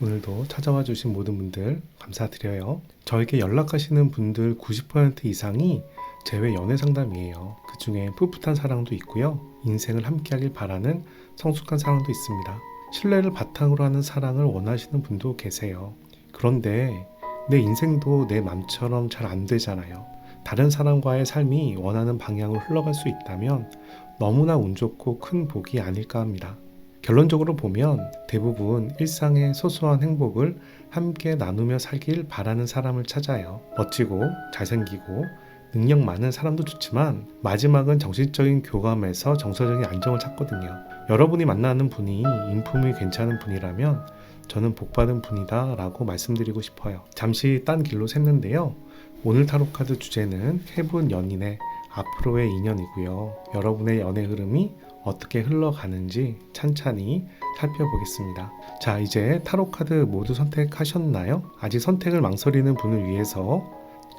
오늘도 찾아와 주신 모든 분들 감사드려요. 저에게 연락하시는 분들 90% 이상이 재회 연애 상담이에요. 그 중에 풋풋한 사랑도 있고요. 인생을 함께하길 바라는 성숙한 사랑도 있습니다. 신뢰를 바탕으로 하는 사랑을 원하시는 분도 계세요. 그런데 내 인생도 내 맘처럼 잘 안 되잖아요. 다른 사람과의 삶이 원하는 방향으로 흘러갈 수 있다면 너무나 운 좋고 큰 복이 아닐까 합니다. 결론적으로 보면 대부분 일상의 소소한 행복을 함께 나누며 살길 바라는 사람을 찾아요. 멋지고 잘생기고 능력 많은 사람도 좋지만 마지막은 정신적인 교감에서 정서적인 안정을 찾거든요. 여러분이 만나는 분이 인품이 괜찮은 분이라면 저는 복받은 분이다 라고 말씀드리고 싶어요. 잠시 딴 길로 샜는데요. 오늘 타로카드 주제는 해분 연인의 앞으로의 인연이고요. 여러분의 연애 흐름이 어떻게 흘러가는지 찬찬히 살펴보겠습니다. 자, 이제 타로카드 모두 선택하셨나요? 아직 선택을 망설이는 분을 위해서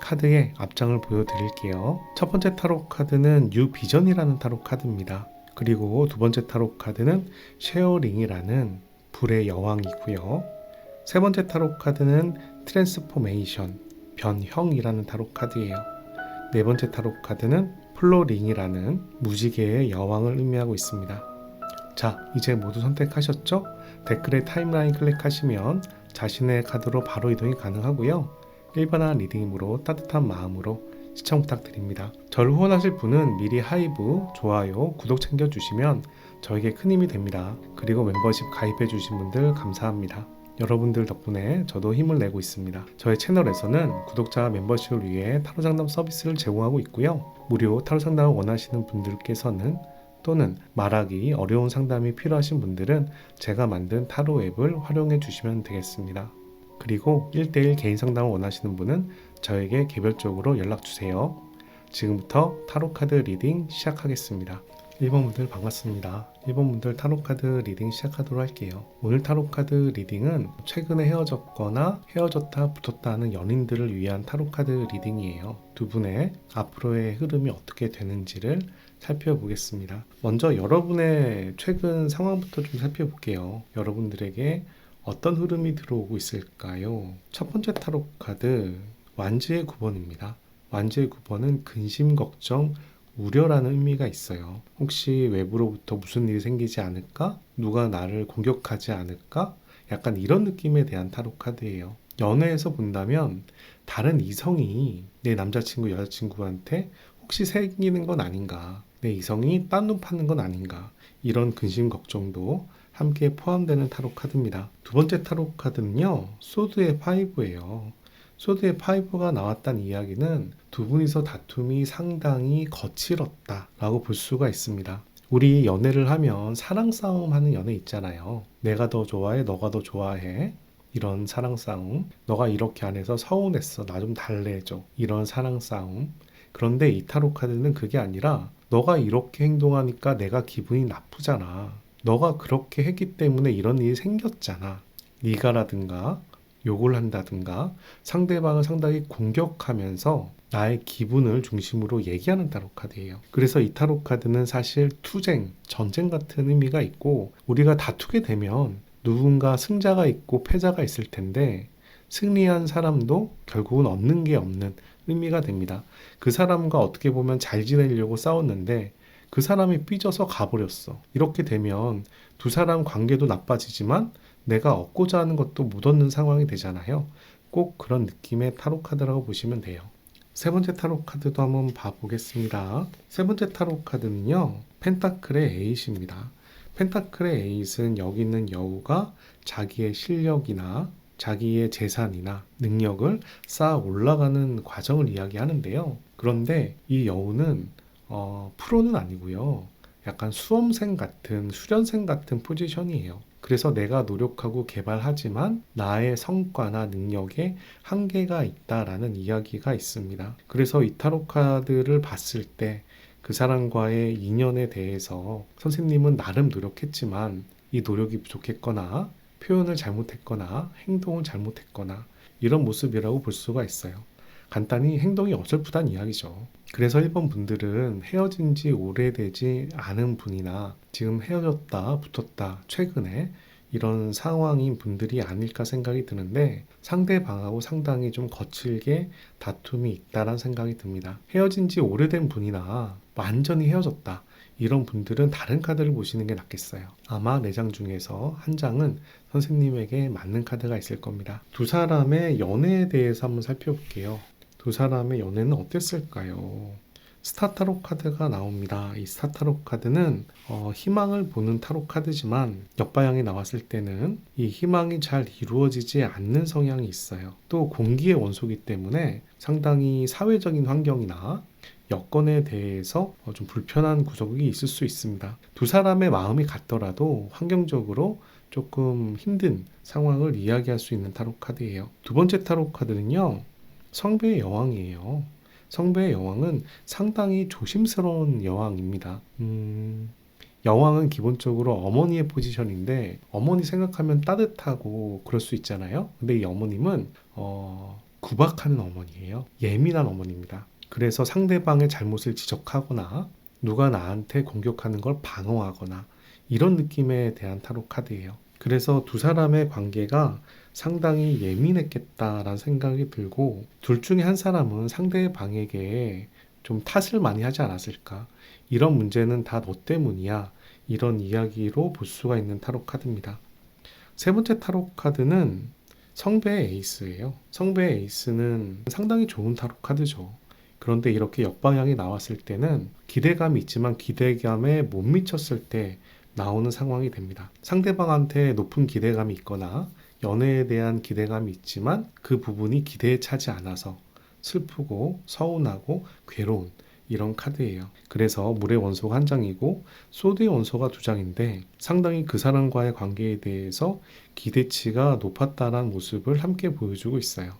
카드의 앞장을 보여드릴게요. 첫 번째 타로카드는 뉴비전이라는 타로카드입니다. 그리고 두 번째 타로카드는 쉐어링이라는 불의 여왕이고요. 세 번째 타로카드는 트랜스포메이션, 변형이라는 타로카드예요. 네 번째 타로카드는 플로링이라는 무지개의 여왕을 의미하고 있습니다. 자, 이제 모두 선택하셨죠? 댓글에 타임라인 클릭하시면 자신의 카드로 바로 이동이 가능하고요. 일반화 리딩으로 따뜻한 마음으로 시청 부탁드립니다. 저를 후원하실 분은 미리 하이브, 좋아요, 구독 챙겨주시면 저에게 큰 힘이 됩니다. 그리고 멤버십 가입해주신 분들 감사합니다. 여러분들 덕분에 저도 힘을 내고 있습니다. 저의 채널에서는 구독자 멤버십을 위해 타로 상담 서비스를 제공하고 있고요. 무료 타로 상담을 원하시는 분들께서는 또는 말하기 어려운 상담이 필요하신 분들은 제가 만든 타로 앱을 활용해 주시면 되겠습니다. 그리고 1대1 개인 상담을 원하시는 분은 저에게 개별적으로 연락 주세요. 지금부터 타로 카드 리딩 시작하겠습니다. 1번 분들 반갑습니다. 1번 분들 타로카드 리딩 시작하도록 할게요. 오늘 타로카드 리딩은 최근에 헤어졌거나 헤어졌다 붙었다 하는 연인들을 위한 타로카드 리딩이에요. 두 분의 앞으로의 흐름이 어떻게 되는지를 살펴보겠습니다. 먼저 여러분의 최근 상황부터 좀 살펴볼게요. 여러분들에게 어떤 흐름이 들어오고 있을까요? 첫 번째 타로카드 완지의 9번입니다. 완지의 9번은 근심, 걱정, 우려라는 의미가 있어요. 혹시 외부로부터 무슨 일이 생기지 않을까? 누가 나를 공격하지 않을까? 약간 이런 느낌에 대한 타로 카드예요. 연애에서 본다면 다른 이성이 내 남자친구, 여자친구한테 혹시 생기는 건 아닌가? 내 이성이 딴 놈 파는 건 아닌가? 이런 근심, 걱정도 함께 포함되는 타로 카드입니다. 두 번째 타로 카드는요, 소드의 5예요. 소드의 5가 나왔다는 이야기는 두 분이서 다툼이 상당히 거칠었다라고 볼 수가 있습니다. 우리 연애를 하면 사랑 싸움 하는 연애 있잖아요. 내가 더 좋아해, 너가 더 좋아해. 이런 사랑 싸움. 너가 이렇게 안 해서 서운했어. 나 좀 달래줘. 이런 사랑 싸움. 그런데 이 타로 카드는 그게 아니라 너가 이렇게 행동하니까 내가 기분이 나쁘잖아. 너가 그렇게 했기 때문에 이런 일이 생겼잖아. 네가라든가 욕을 한다든가 상대방을 상당히 공격하면서 나의 기분을 중심으로 얘기하는 타로 카드예요. 그래서 이 타로 카드는 사실 투쟁, 전쟁 같은 의미가 있고 우리가 다투게 되면 누군가 승자가 있고 패자가 있을 텐데 승리한 사람도 결국은 얻는 게 없는 의미가 됩니다. 그 사람과 어떻게 보면 잘 지내려고 싸웠는데 그 사람이 삐져서 가버렸어. 이렇게 되면 두 사람 관계도 나빠지지만 내가 얻고자 하는 것도 못 얻는 상황이 되잖아요. 꼭 그런 느낌의 타로 카드라고 보시면 돼요. 세 번째 타로 카드도 한번 봐보겠습니다. 세 번째 타로 카드는요, 펜타클의 에잇입니다. 펜타클의 에잇은 여기 있는 여우가 자기의 실력이나 자기의 재산이나 능력을 쌓아 올라가는 과정을 이야기하는데요. 그런데 이 여우는 프로는 아니고요. 약간 수험생 같은, 수련생 같은 포지션이에요. 그래서 내가 노력하고 개발하지만 나의 성과나 능력에 한계가 있다라는 이야기가 있습니다. 그래서 이 타로 카드를 봤을 때 그 사람과의 인연에 대해서 선생님은 나름 노력했지만 이 노력이 부족했거나 표현을 잘못했거나 행동을 잘못했거나 이런 모습이라고 볼 수가 있어요. 간단히 행동이 어설프단 이야기죠. 그래서 1번 분들은 헤어진 지 오래되지 않은 분이나 지금 헤어졌다, 붙었다, 최근에 이런 상황인 분들이 아닐까 생각이 드는데 상대방하고 상당히 좀 거칠게 다툼이 있다란 생각이 듭니다. 헤어진 지 오래된 분이나 완전히 헤어졌다. 이런 분들은 다른 카드를 보시는 게 낫겠어요. 아마 4장 중에서 한 장은 선생님에게 맞는 카드가 있을 겁니다. 두 사람의 연애에 대해서 한번 살펴볼게요. 두 사람의 연애는 어땠을까요? 스타타로 카드가 나옵니다. 이 스타타로 카드는 희망을 보는 타로 카드지만 역방향이 나왔을 때는 이 희망이 잘 이루어지지 않는 성향이 있어요. 또 공기의 원소이기 때문에 상당히 사회적인 환경이나 여건에 대해서 좀 불편한 구석이 있을 수 있습니다. 두 사람의 마음이 같더라도 환경적으로 조금 힘든 상황을 이야기할 수 있는 타로 카드예요. 두 번째 타로 카드는요, 성배의 여왕이에요. 성배의 여왕은 상당히 조심스러운 여왕입니다. 여왕은 기본적으로 어머니의 포지션인데 어머니 생각하면 따뜻하고 그럴 수 있잖아요. 근데 이 어머님은 구박하는 어머니예요. 예민한 어머니입니다. 그래서 상대방의 잘못을 지적하거나 누가 나한테 공격하는 걸 방어하거나 이런 느낌에 대한 타로 카드예요. 그래서 두 사람의 관계가 상당히 예민했겠다라는 생각이 들고 둘 중에 한 사람은 상대방에게 좀 탓을 많이 하지 않았을까. 이런 문제는 다 너 때문이야. 이런 이야기로 볼 수가 있는 타로 카드입니다. 세 번째 타로 카드는 성배의 에이스예요. 성배의 에이스는 상당히 좋은 타로 카드죠. 그런데 이렇게 역방향이 나왔을 때는 기대감이 있지만 기대감에 못 미쳤을 때 나오는 상황이 됩니다. 상대방한테 높은 기대감이 있거나 연애에 대한 기대감이 있지만 그 부분이 기대에 차지 않아서 슬프고 서운하고 괴로운 이런 카드예요. 그래서 물의 원소가 한 장이고 소드의 원소가 2장인데 상당히 그 사람과의 관계에 대해서 기대치가 높았다는 모습을 함께 보여주고 있어요.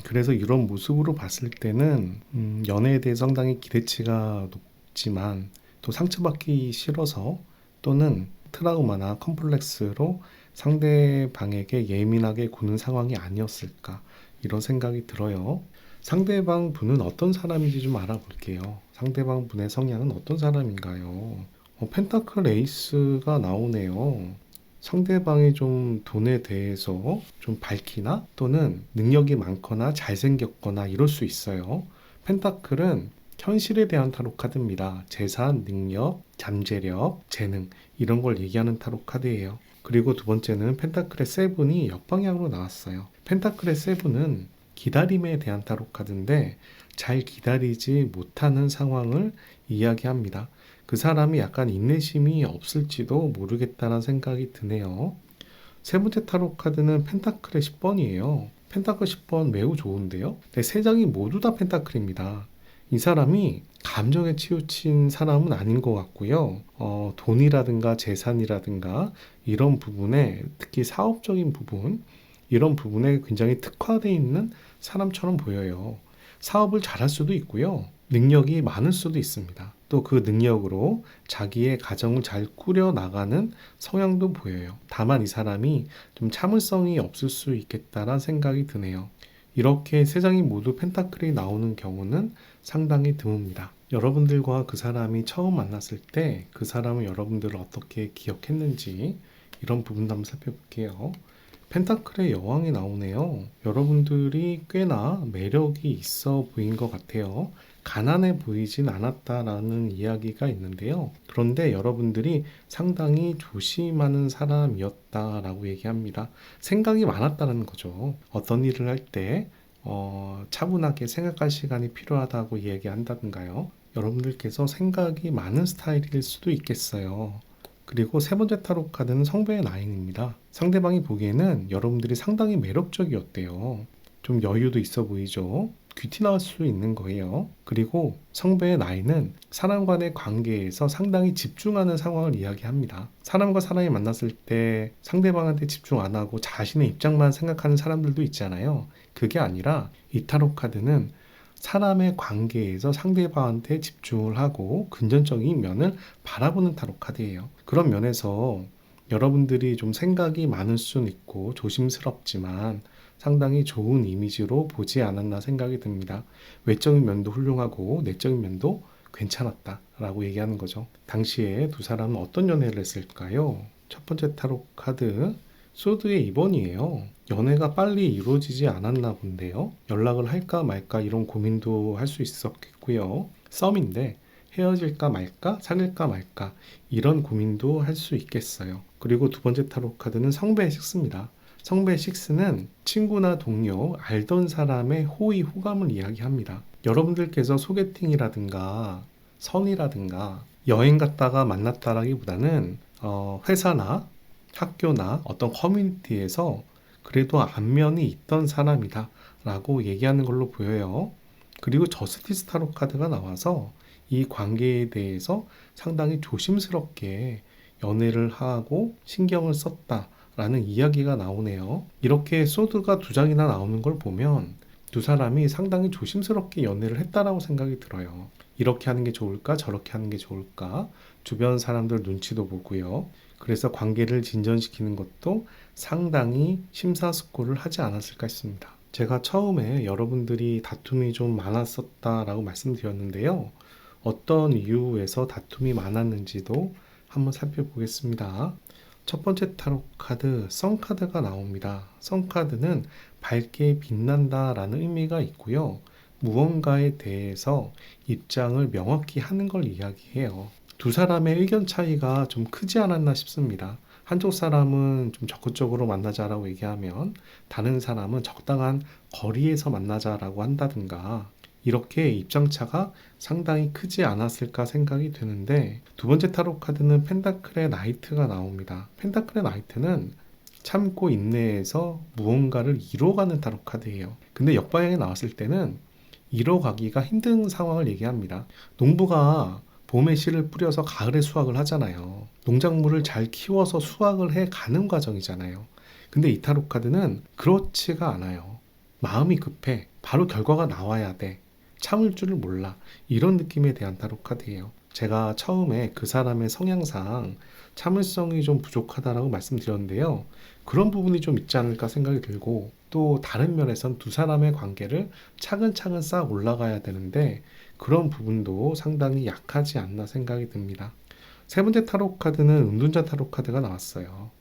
그래서 이런 모습으로 봤을 때는 연애에 대해서 상당히 기대치가 높지만 또 상처받기 싫어서 또는 트라우마나 컴플렉스로 상대방에게 예민하게 구는 상황이 아니었을까 이런 생각이 들어요. 상대방 분은 어떤 사람인지 좀 알아볼게요. 상대방 분의 성향은 어떤 사람인가요? 펜타클 에이스가 나오네요. 상대방이 좀 돈에 대해서 좀 밝히나 또는 능력이 많거나 잘생겼거나 이럴 수 있어요. 펜타클은 현실에 대한 타로 카드입니다. 재산, 능력, 잠재력, 재능 이런 걸 얘기하는 타로 카드예요. 그리고 두 번째는 펜타클의 세븐이 역방향으로 나왔어요. 펜타클의 세븐은 기다림에 대한 타로 카드인데 잘 기다리지 못하는 상황을 이야기합니다. 그 사람이 약간 인내심이 없을지도 모르겠다는 생각이 드네요. 세 번째 타로 카드는 펜타클의 10번이에요. 펜타클 10번 매우 좋은데요. 네, 세 장이 모두 다 펜타클입니다. 이 사람이 감정에 치우친 사람은 아닌 것 같고요. 돈이라든가 재산이라든가 이런 부분에 특히 사업적인 부분 이런 부분에 굉장히 특화되어 있는 사람처럼 보여요. 사업을 잘할 수도 있고요. 능력이 많을 수도 있습니다. 또 그 능력으로 자기의 가정을 잘 꾸려나가는 성향도 보여요. 다만 이 사람이 좀 참을성이 없을 수 있겠다라는 생각이 드네요. 이렇게 세 장이 모두 펜타클이 나오는 경우는 상당히 드뭅니다. 여러분들과 그 사람이 처음 만났을 때 그 사람은 여러분들을 어떻게 기억했는지 이런 부분도 한번 살펴볼게요. 펜타클의 여왕이 나오네요. 여러분들이 꽤나 매력이 있어 보인 것 같아요. 가난해 보이진 않았다라는 이야기가 있는데요. 그런데 여러분들이 상당히 조심하는 사람이었다라고 얘기합니다. 생각이 많았다는 거죠. 어떤 일을 할 때 차분하게 생각할 시간이 필요하다고 얘기한다든가요. 여러분들께서 생각이 많은 스타일일 수도 있겠어요. 그리고 세 번째 타로 카드는 성배의 나인입니다. 상대방이 보기에는 여러분들이 상당히 매력적이었대요. 좀 여유도 있어 보이죠? 귀티 나올 수 있는 거예요. 그리고 성배의 나이는 사람 간의 관계에서 상당히 집중하는 상황을 이야기합니다. 사람과 사람이 만났을 때 상대방한테 집중 안 하고 자신의 입장만 생각하는 사람들도 있잖아요. 그게 아니라 이 타로 카드는 사람의 관계에서 상대방한테 집중을 하고 금전적인 면을 바라보는 타로 카드예요. 그런 면에서 여러분들이 좀 생각이 많을 수는 있고 조심스럽지만 상당히 좋은 이미지로 보지 않았나 생각이 듭니다. 외적인 면도 훌륭하고 내적인 면도 괜찮았다라고 얘기하는 거죠. 당시에 두 사람은 어떤 연애를 했을까요? 첫 번째 타로 카드 소드의 2번이에요. 연애가 빨리 이루어지지 않았나 본데요. 연락을 할까 말까 이런 고민도 할 수 있었겠고요. 썸인데 헤어질까 말까 사귈까 말까 이런 고민도 할 수 있겠어요. 그리고 두 번째 타로 카드는 성배 6입니다. 성배 6는 친구나 동료, 알던 사람의 호의, 호감을 이야기합니다. 여러분들께서 소개팅이라든가 선이라든가 여행 갔다가 만났다라기보다는 회사나 학교나 어떤 커뮤니티에서 그래도 안면이 있던 사람이다 라고 얘기하는 걸로 보여요. 그리고 저스티스 타로 카드가 나와서 이 관계에 대해서 상당히 조심스럽게 연애를 하고 신경을 썼다 라는 이야기가 나오네요. 이렇게 소드가 두 장이나 나오는 걸 보면 두 사람이 상당히 조심스럽게 연애를 했다라고 생각이 들어요. 이렇게 하는 게 좋을까 저렇게 하는 게 좋을까 주변 사람들 눈치도 보고요. 그래서 관계를 진전시키는 것도 상당히 심사숙고를 하지 않았을까 싶습니다. 제가 처음에 여러분들이 다툼이 좀 많았었다라고 말씀드렸는데요. 어떤 이유에서 다툼이 많았는지도 한번 살펴보겠습니다. 첫 번째 타로 카드, 선 카드가 나옵니다. 선 카드는 밝게 빛난다 라는 의미가 있고요. 무언가에 대해서 입장을 명확히 하는 걸 이야기해요. 두 사람의 의견 차이가 좀 크지 않았나 싶습니다. 한쪽 사람은 좀 적극적으로 만나자라고 얘기하면 다른 사람은 적당한 거리에서 만나자라고 한다든가 이렇게 입장차가 상당히 크지 않았을까 생각이 드는데 두 번째 타로 카드는 펜타클의 나이트가 나옵니다. 펜타클의 나이트는 참고 인내해서 무언가를 이뤄가는 타로 카드예요. 근데 역방향에 나왔을 때는 이뤄가기가 힘든 상황을 얘기합니다. 농부가 봄에 씨를 뿌려서 가을에 수확을 하잖아요. 농작물을 잘 키워서 수확을 해 가는 과정이잖아요. 근데 이 타로 카드는 그렇지가 않아요. 마음이 급해. 바로 결과가 나와야 돼. 참을 줄을 몰라. 이런 느낌에 대한 타로 카드예요. 제가 처음에 그 사람의 성향상 참을성이 좀 부족하다라고 말씀드렸는데요. 그런 부분이 좀 있지 않을까 생각이 들고 또 다른 면에선 두 사람의 관계를 차근차근 쌓아 올라가야 되는데 그런 부분도 상당히 약하지 않나 생각이 듭니다. 세 번째 타로 카드는 은둔자 타로 카드가 나왔어요.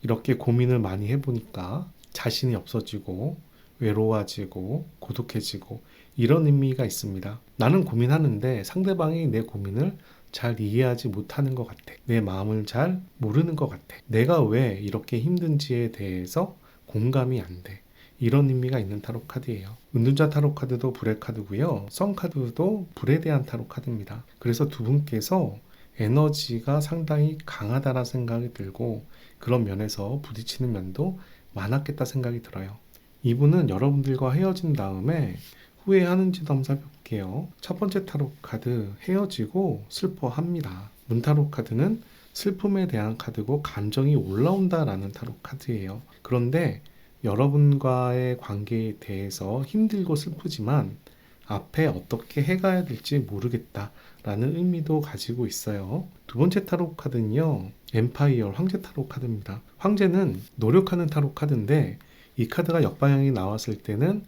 이렇게 고민을 많이 해보니까 자신이 없어지고 외로워지고 고독해지고 이런 의미가 있습니다. 나는 고민하는데 상대방이 내 고민을 잘 이해하지 못하는 것 같아. 내 마음을 잘 모르는 것 같아. 내가 왜 이렇게 힘든지에 대해서 공감이 안 돼. 이런 의미가 있는 타로 카드예요. 은둔자 타로 카드도 불의 카드고요. 선 카드도 불에 대한 타로 카드입니다. 그래서 두 분께서 에너지가 상당히 강하다는 생각이 들고 그런 면에서 부딪히는 면도 많았겠다 생각이 들어요. 이분은 여러분들과 헤어진 다음에 후회하는지도 한번 살펴볼게요. 첫 번째 타로 카드 헤어지고 슬퍼합니다. 문 타로 카드는 슬픔에 대한 카드고 감정이 올라온다라는 타로 카드예요. 그런데 여러분과의 관계에 대해서 힘들고 슬프지만 앞에 어떻게 해가야 될지 모르겠다라는 의미도 가지고 있어요. 두 번째 타로 카드는요. 엠파이어 황제 타로 카드입니다. 황제는 노력하는 타로 카드인데 이 카드가 역방향이 나왔을 때는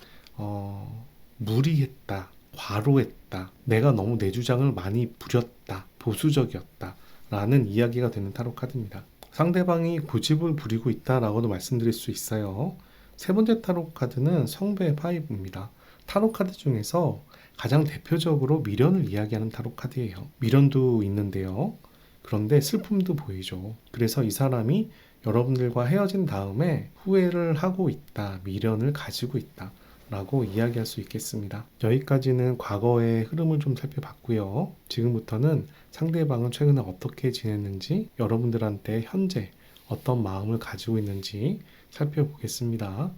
무리했다, 과로했다, 내가 너무 내 주장을 많이 부렸다, 보수적이었다 라는 이야기가 되는 타로 카드입니다. 상대방이 고집을 부리고 있다라고도 말씀드릴 수 있어요. 세 번째 타로 카드는 성배 5입니다. 타로 카드 중에서 가장 대표적으로 미련을 이야기하는 타로 카드예요. 미련도 있는데요. 그런데 슬픔도 보이죠. 그래서 이 사람이 여러분들과 헤어진 다음에 후회를 하고 있다, 미련을 가지고 있다 라고 이야기할 수 있겠습니다. 여기까지는 과거의 흐름을 좀 살펴봤고요. 지금부터는 상대방은 최근에 어떻게 지냈는지, 여러분들한테 현재 어떤 마음을 가지고 있는지 살펴보겠습니다.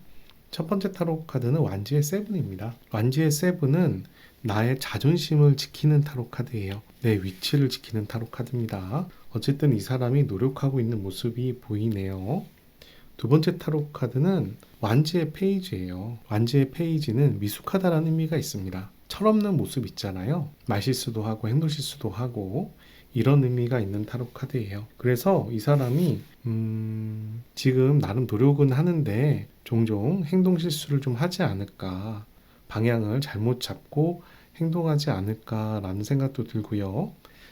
첫 번째 타로 카드는 완지의 세븐입니다. 완지의 세븐은 나의 자존심을 지키는 타로 카드예요. 내 위치를 지키는 타로 카드입니다. 어쨌든 이 사람이 노력하고 있는 모습이 보이네요. 두 번째 타로 카드는 완지의 페이지예요. 완지의 페이지는 미숙하다라는 의미가 있습니다. 철없는 모습 있잖아요. 말실수도 하고 행동실수도 하고 이런 의미가 있는 타로 카드예요. 그래서 이 사람이 지금 나름 노력은 하는데 종종 행동실수를 좀 하지 않을까, 방향을 잘못 잡고 행동하지 않을까라는 생각도 들고요.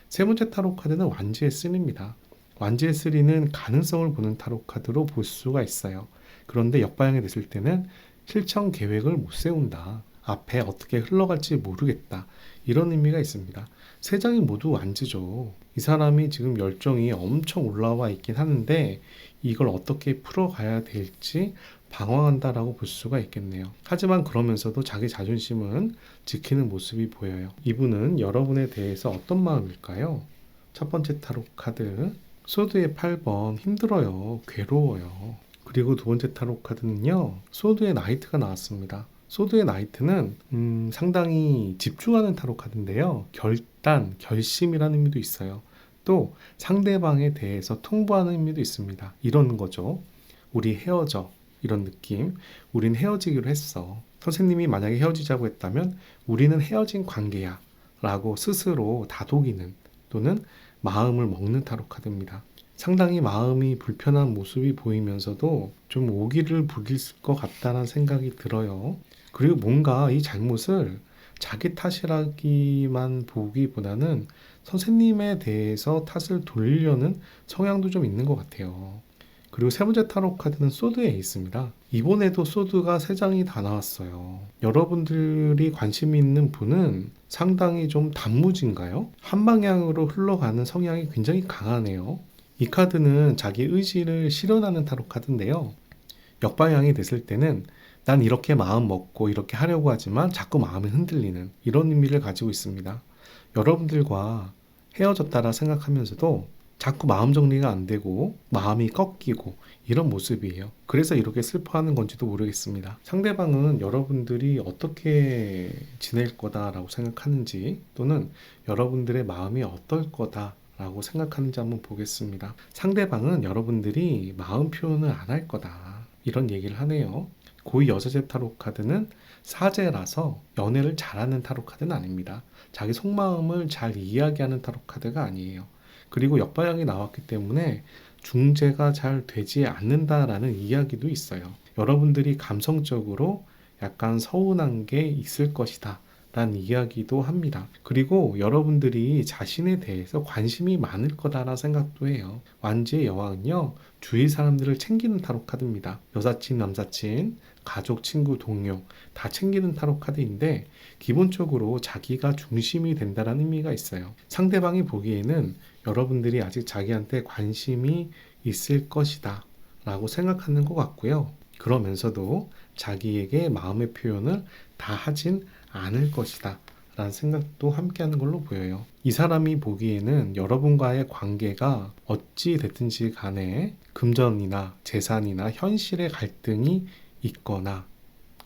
세 번째 타로 카드는 완지의 쓴입니다. 완지의 3는 가능성을 보는 타로 카드로 볼 수가 있어요. 그런데 역방향이 됐을 때는 실천 계획을 못 세운다. 앞에 어떻게 흘러갈지 모르겠다. 이런 의미가 있습니다. 세 장이 모두 완지죠. 이 사람이 지금 열정이 엄청 올라와 있긴 하는데 이걸 어떻게 풀어가야 될지 방황한다라고 볼 수가 있겠네요. 하지만 그러면서도 자기 자존심은 지키는 모습이 보여요. 이분은 여러분에 대해서 어떤 마음일까요? 첫 번째 타로 카드 소드의 8번 힘들어요. 괴로워요. 그리고 두 번째 타로 카드는요. 소드의 나이트가 나왔습니다. 소드의 나이트는 상당히 집중하는 타로 카드인데요. 결단, 결심이라는 의미도 있어요. 또 상대방에 대해서 통보하는 의미도 있습니다. 이런 거죠. 우리 헤어져. 이런 느낌. 우린 헤어지기로 했어. 선생님이 만약에 헤어지자고 했다면 우리는 헤어진 관계야. 라고 스스로 다독이는 또는 마음을 먹는 타로 카드입니다. 상당히 마음이 불편한 모습이 보이면서도 좀 오기를 부릴 것 같다는 생각이 들어요. 그리고 뭔가 이 잘못을 자기 탓이라기만 보기보다는 선생님에 대해서 탓을 돌리려는 성향도 좀 있는 것 같아요. 그리고 세 번째 타로 카드는 소드의 에이스입니다. 이번에도 소드가 3장이 다 나왔어요. 여러분들이 관심 있는 분은 상당히 좀 단무지인가요? 한 방향으로 흘러가는 성향이 굉장히 강하네요. 이 카드는 자기 의지를 실현하는 타로 카드인데요. 역방향이 됐을 때는 난 이렇게 마음 먹고 이렇게 하려고 하지만 자꾸 마음이 흔들리는 이런 의미를 가지고 있습니다. 여러분들과 헤어졌다라 생각하면서도 자꾸 마음 정리가 안 되고 마음이 꺾이고 이런 모습이에요. 그래서 이렇게 슬퍼하는 건지도 모르겠습니다. 상대방은 여러분들이 어떻게 지낼 거다라고 생각하는지 또는 여러분들의 마음이 어떨 거다라고 생각하는지 한번 보겠습니다. 상대방은 여러분들이 마음 표현을 안 할 거다 이런 얘기를 하네요. 고위 여자제 타로 카드는 사제라서 연애를 잘하는 타로 카드는 아닙니다. 자기 속마음을 잘 이야기하는 타로 카드가 아니에요. 그리고 역방향이 나왔기 때문에 중재가 잘 되지 않는다라는 이야기도 있어요. 여러분들이 감성적으로 약간 서운한 게 있을 것이다 라는 이야기도 합니다. 그리고 여러분들이 자신에 대해서 관심이 많을 거다라는 생각도 해요. 완지의 여왕은요, 주위 사람들을 챙기는 타로 카드입니다. 여사친, 남사친, 가족, 친구, 동료 다 챙기는 타로 카드인데 기본적으로 자기가 중심이 된다는 의미가 있어요. 상대방이 보기에는 여러분들이 아직 자기한테 관심이 있을 것이다 라고 생각하는 것 같고요. 그러면서도 자기에게 마음의 표현을 다 하진 않을 것이다 라는 생각도 함께 하는 걸로 보여요. 이 사람이 보기에는 여러분과의 관계가 어찌 됐든지 간에 금전이나 재산이나 현실의 갈등이 있거나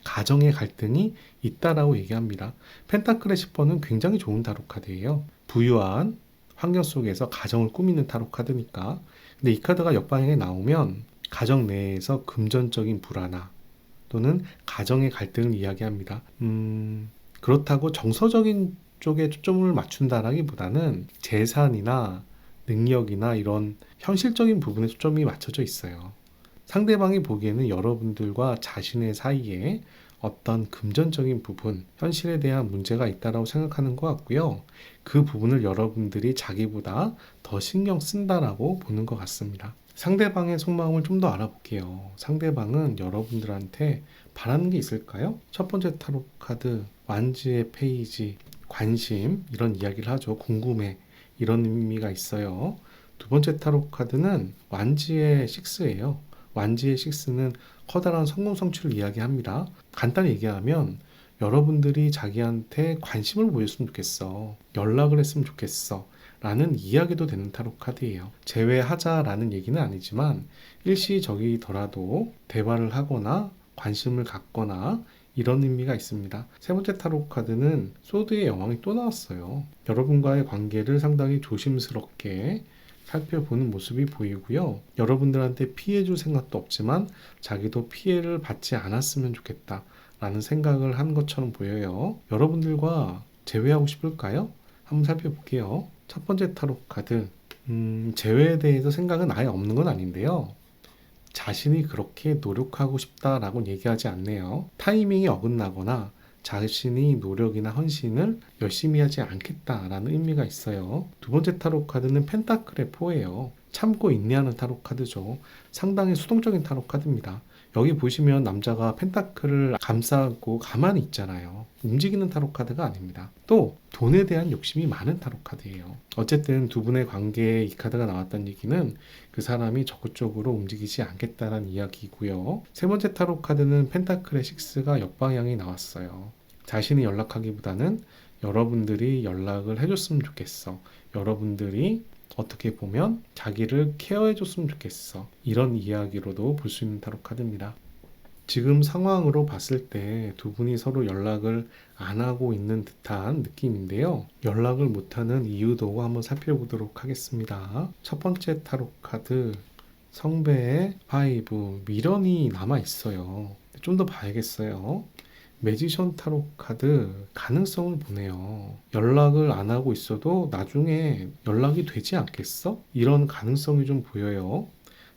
가정의 갈등이 있다라고 얘기합니다. 펜타클의 10번은 굉장히 좋은 타로 카드예요. 부유한 환경 속에서 가정을 꾸미는 타로 카드니까. 근데 이 카드가 역방향에 나오면 가정 내에서 금전적인 불안화 또는 가정의 갈등을 이야기합니다. 그렇다고 정서적인 쪽에 초점을 맞춘다라기보다는 재산이나 능력이나 이런 현실적인 부분에 초점이 맞춰져 있어요. 상대방이 보기에는 여러분들과 자신의 사이에 어떤 금전적인 부분, 현실에 대한 문제가 있다고 생각하는 것 같고요. 그 부분을 여러분들이 자기보다 더 신경 쓴다라고 보는 것 같습니다. 상대방의 속마음을 좀 더 알아볼게요. 상대방은 여러분들한테 바라는 게 있을까요? 첫 번째 타로 카드, 완지의 페이지, 관심, 이런 이야기를 하죠. 궁금해, 이런 의미가 있어요. 두 번째 타로 카드는 완지의 6예요. 완지의 6는 커다란 성공 성취를 이야기합니다. 간단히 얘기하면 여러분들이 자기한테 관심을 보였으면 좋겠어. 연락을 했으면 좋겠어. 라는 이야기도 되는 타로 카드예요. 제외하자라는 얘기는 아니지만 일시적이더라도 대화를 하거나 관심을 갖거나 이런 의미가 있습니다. 세 번째 타로 카드는 소드의 여왕이 또 나왔어요. 여러분과의 관계를 상당히 조심스럽게 살펴보는 모습이 보이고요. 여러분들한테 피해줄 생각도 없지만 자기도 피해를 받지 않았으면 좋겠다 라는 생각을 한 것처럼 보여요. 여러분들과 재회하고 싶을까요? 한번 살펴볼게요. 첫 번째 타로 카드, 재회에 대해서 생각은 아예 없는 건 아닌데요. 자신이 그렇게 노력하고 싶다라고 얘기하지 않네요. 타이밍이 어긋나거나 자신이 노력이나 헌신을 열심히 하지 않겠다라는 의미가 있어요. 두 번째 타로 카드는 펜타클의 4예요. 참고 인내하는 타로 카드죠. 상당히 수동적인 타로 카드입니다. 여기 보시면 남자가 펜타클을 감싸고 가만히 있잖아요. 움직이는 타로 카드가 아닙니다. 또 돈에 대한 욕심이 많은 타로 카드예요. 어쨌든 두 분의 관계에 이 카드가 나왔다는 얘기는 그 사람이 적극적으로 움직이지 않겠다는 이야기고요. 세 번째 타로 카드는 펜타클의 6가 역방향이 나왔어요. 자신이 연락하기보다는 여러분들이 연락을 해줬으면 좋겠어. 여러분들이 어떻게 보면 자기를 케어해줬으면 좋겠어. 이런 이야기로도 볼 수 있는 타로 카드입니다. 지금 상황으로 봤을 때 두 분이 서로 연락을 안 하고 있는 듯한 느낌인데요. 연락을 못하는 이유도 한번 살펴보도록 하겠습니다. 첫 번째 타로 카드, 성배의 5, 미련이 남아 있어요. 좀 더 봐야겠어요. 매지션 타로 카드, 가능성을 보네요. 연락을 안 하고 있어도 나중에 연락이 되지 않겠어? 이런 가능성이 좀 보여요.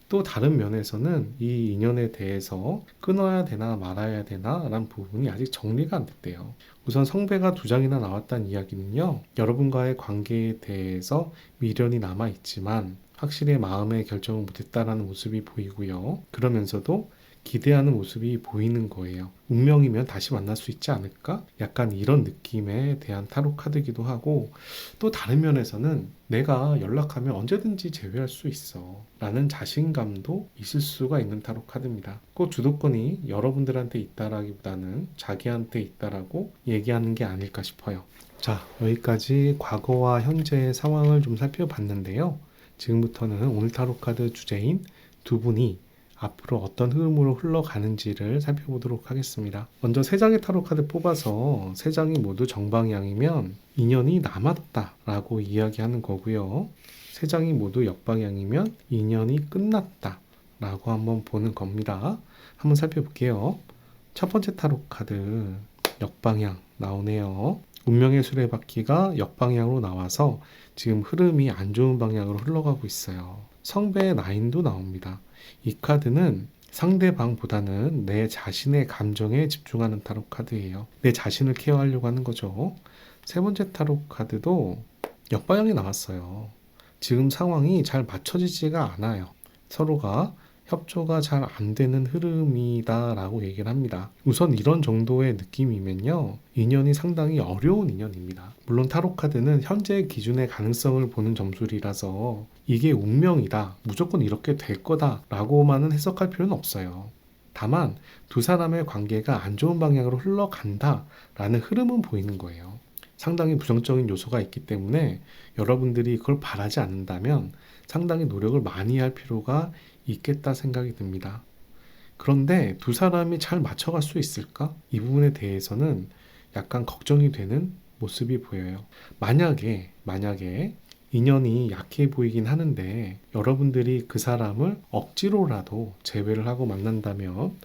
또 다른 면에서는 이 인연에 대해서 끊어야 되나 말아야 되나 라는 부분이 아직 정리가 안 됐대요. 우선 성배가 2장이나 나왔다는 이야기는요, 여러분과의 관계에 대해서 미련이 남아 있지만 확실히 마음의 결정을 못했다라는 모습이 보이고요. 그러면서도 기대하는 모습이 보이는 거예요. 운명이면 다시 만날 수 있지 않을까? 약간 이런 느낌에 대한 타로 카드이기도 하고, 또 다른 면에서는 내가 연락하면 언제든지 제외할 수 있어 라는 자신감도 있을 수가 있는 타로 카드입니다. 꼭 주도권이 여러분들한테 있다라기보다는 자기한테 있다라고 얘기하는 게 아닐까 싶어요. 자, 여기까지 과거와 현재의 상황을 좀 살펴봤는데요. 지금부터는 오늘 타로 카드 주제인 두 분이 앞으로 어떤 흐름으로 흘러가는지를 살펴보도록 하겠습니다. 먼저 3장의 타로 카드 뽑아서 3장이 모두 정방향이면 인연이 남았다 라고 이야기하는 거고요. 3장이 모두 역방향이면 인연이 끝났다 라고 한번 보는 겁니다. 한번 살펴볼게요. 첫 번째 타로 카드, 역방향 나오네요. 운명의 수레바퀴가 역방향으로 나와서 지금 흐름이 안 좋은 방향으로 흘러가고 있어요. 성배의 9도 나옵니다. 이 카드는 상대방보다는 내 자신의 감정에 집중하는 타로 카드예요. 내 자신을 케어하려고 하는 거죠. 세 번째 타로 카드도 역방향이 나왔어요. 지금 상황이 잘 맞춰지지가 않아요. 서로가 협조가 잘 안 되는 흐름이다 라고 얘기를 합니다. 우선 이런 정도의 느낌이면요, 인연이 상당히 어려운 인연입니다. 물론 타로카드는 현재 기준의 가능성을 보는 점술이라서 이게 운명이다, 무조건 이렇게 될 거다 라고만은 해석할 필요는 없어요. 다만 두 사람의 관계가 안 좋은 방향으로 흘러간다 라는 흐름은 보이는 거예요. 상당히 부정적인 요소가 있기 때문에 여러분들이 그걸 바라지 않는다면 상당히 노력을 많이 할 필요가 있겠다 생각이 듭니다. 그런데 두 사람이 잘 맞춰갈 수 있을까? 이 부분에 대해서는 약간 걱정이 되는 모습이 보여요. 만약에 인연이 약해 보이긴 하는데 여러분들이 그 사람을 억지로라도 제외를 하고 만난다면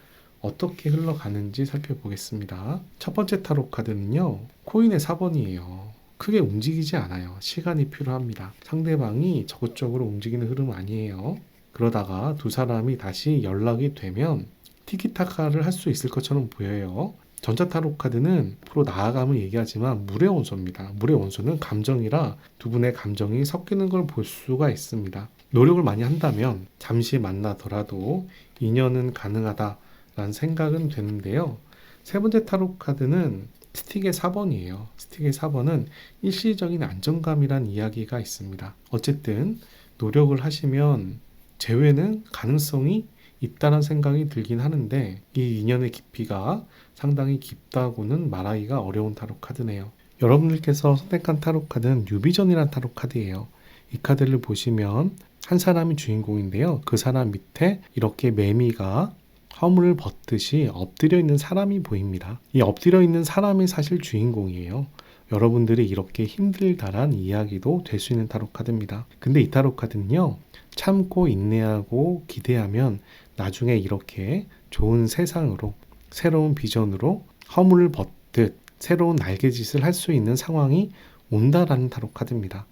어떻게 흘러가는지 살펴보겠습니다. 첫 번째 타로 카드는요, 코인의 4번이에요. 크게 움직이지 않아요. 시간이 필요합니다. 상대방이 적극적으로 움직이는 흐름 아니에요. 그러다가 두 사람이 다시 연락이 되면 티키타카를 할 수 있을 것처럼 보여요. 전자 타로 카드는 앞으로 나아감을 얘기하지만 물의 원소입니다. 물의 원소는 감정이라 두 분의 감정이 섞이는 걸 볼 수가 있습니다. 노력을 많이 한다면 잠시 만나더라도 인연은 가능하다라는 생각은 되는데요. 세 번째 타로 카드는 스틱의 4번이에요. 스틱의 4번은 일시적인 안정감이란 이야기가 있습니다. 어쨌든 노력을 하시면 재회는 가능성이 있다는 생각이 들긴 하는데 이 인연의 깊이가 상당히 깊다고는 말하기가 어려운 타로 카드네요. 여러분들께서 선택한 타로 카드는 뉴비전이라는 타로 카드예요. 이 카드를 보시면 한 사람이 주인공인데요. 그 사람 밑에 이렇게 매미가 허물을 벗듯이 엎드려 있는 사람이 보입니다. 이 엎드려 있는 사람이 사실 주인공이에요. 여러분들이 이렇게 힘들다란 이야기도 될 수 있는 타로 카드입니다. 근데 이 타로 카드는요, 참고 인내하고 기대하면 나중에 이렇게 좋은 세상으로, 새로운 비전으로 허물을 벗듯 새로운 날개짓을 할 수 있는 상황이 온다라는 타로 카드입니다.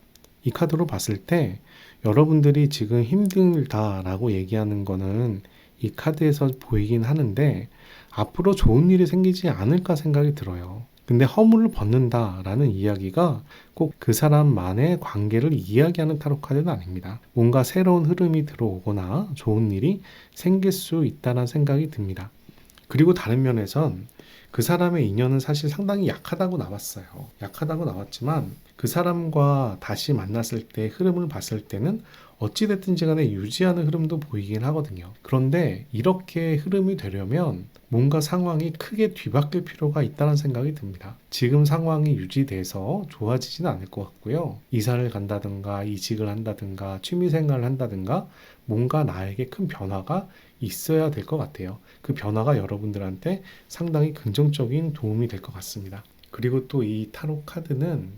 이 카드로 봤을 때 여러분들이 지금 힘들다라고 얘기하는 거는 이 카드에서 보이긴 하는데 앞으로 좋은 일이 생기지 않을까 생각이 들어요. 근데 허물을 벗는다라는 이야기가 꼭 그 사람만의 관계를 이야기하는 타로 카드는 아닙니다. 뭔가 새로운 흐름이 들어오거나 좋은 일이 생길 수 있다는 생각이 듭니다. 그리고 다른 면에선 그 사람의 인연은 사실 상당히 약하다고 나왔어요. 약하다고 나왔지만 그 사람과 다시 만났을 때 흐름을 봤을 때는 어찌됐든지 간에 유지하는 흐름도 보이긴 하거든요. 그런데 이렇게 흐름이 되려면 뭔가 상황이 크게 뒤바뀔 필요가 있다는 생각이 듭니다. 지금 상황이 유지돼서 좋아지지는 않을 것 같고요. 이사를 간다든가 이직을 한다든가 취미생활을 한다든가 뭔가 나에게 큰 변화가 있어야 될 것 같아요. 그 변화가 여러분들한테 상당히 긍정적인 도움이 될 것 같습니다. 그리고 또 이 타로 카드는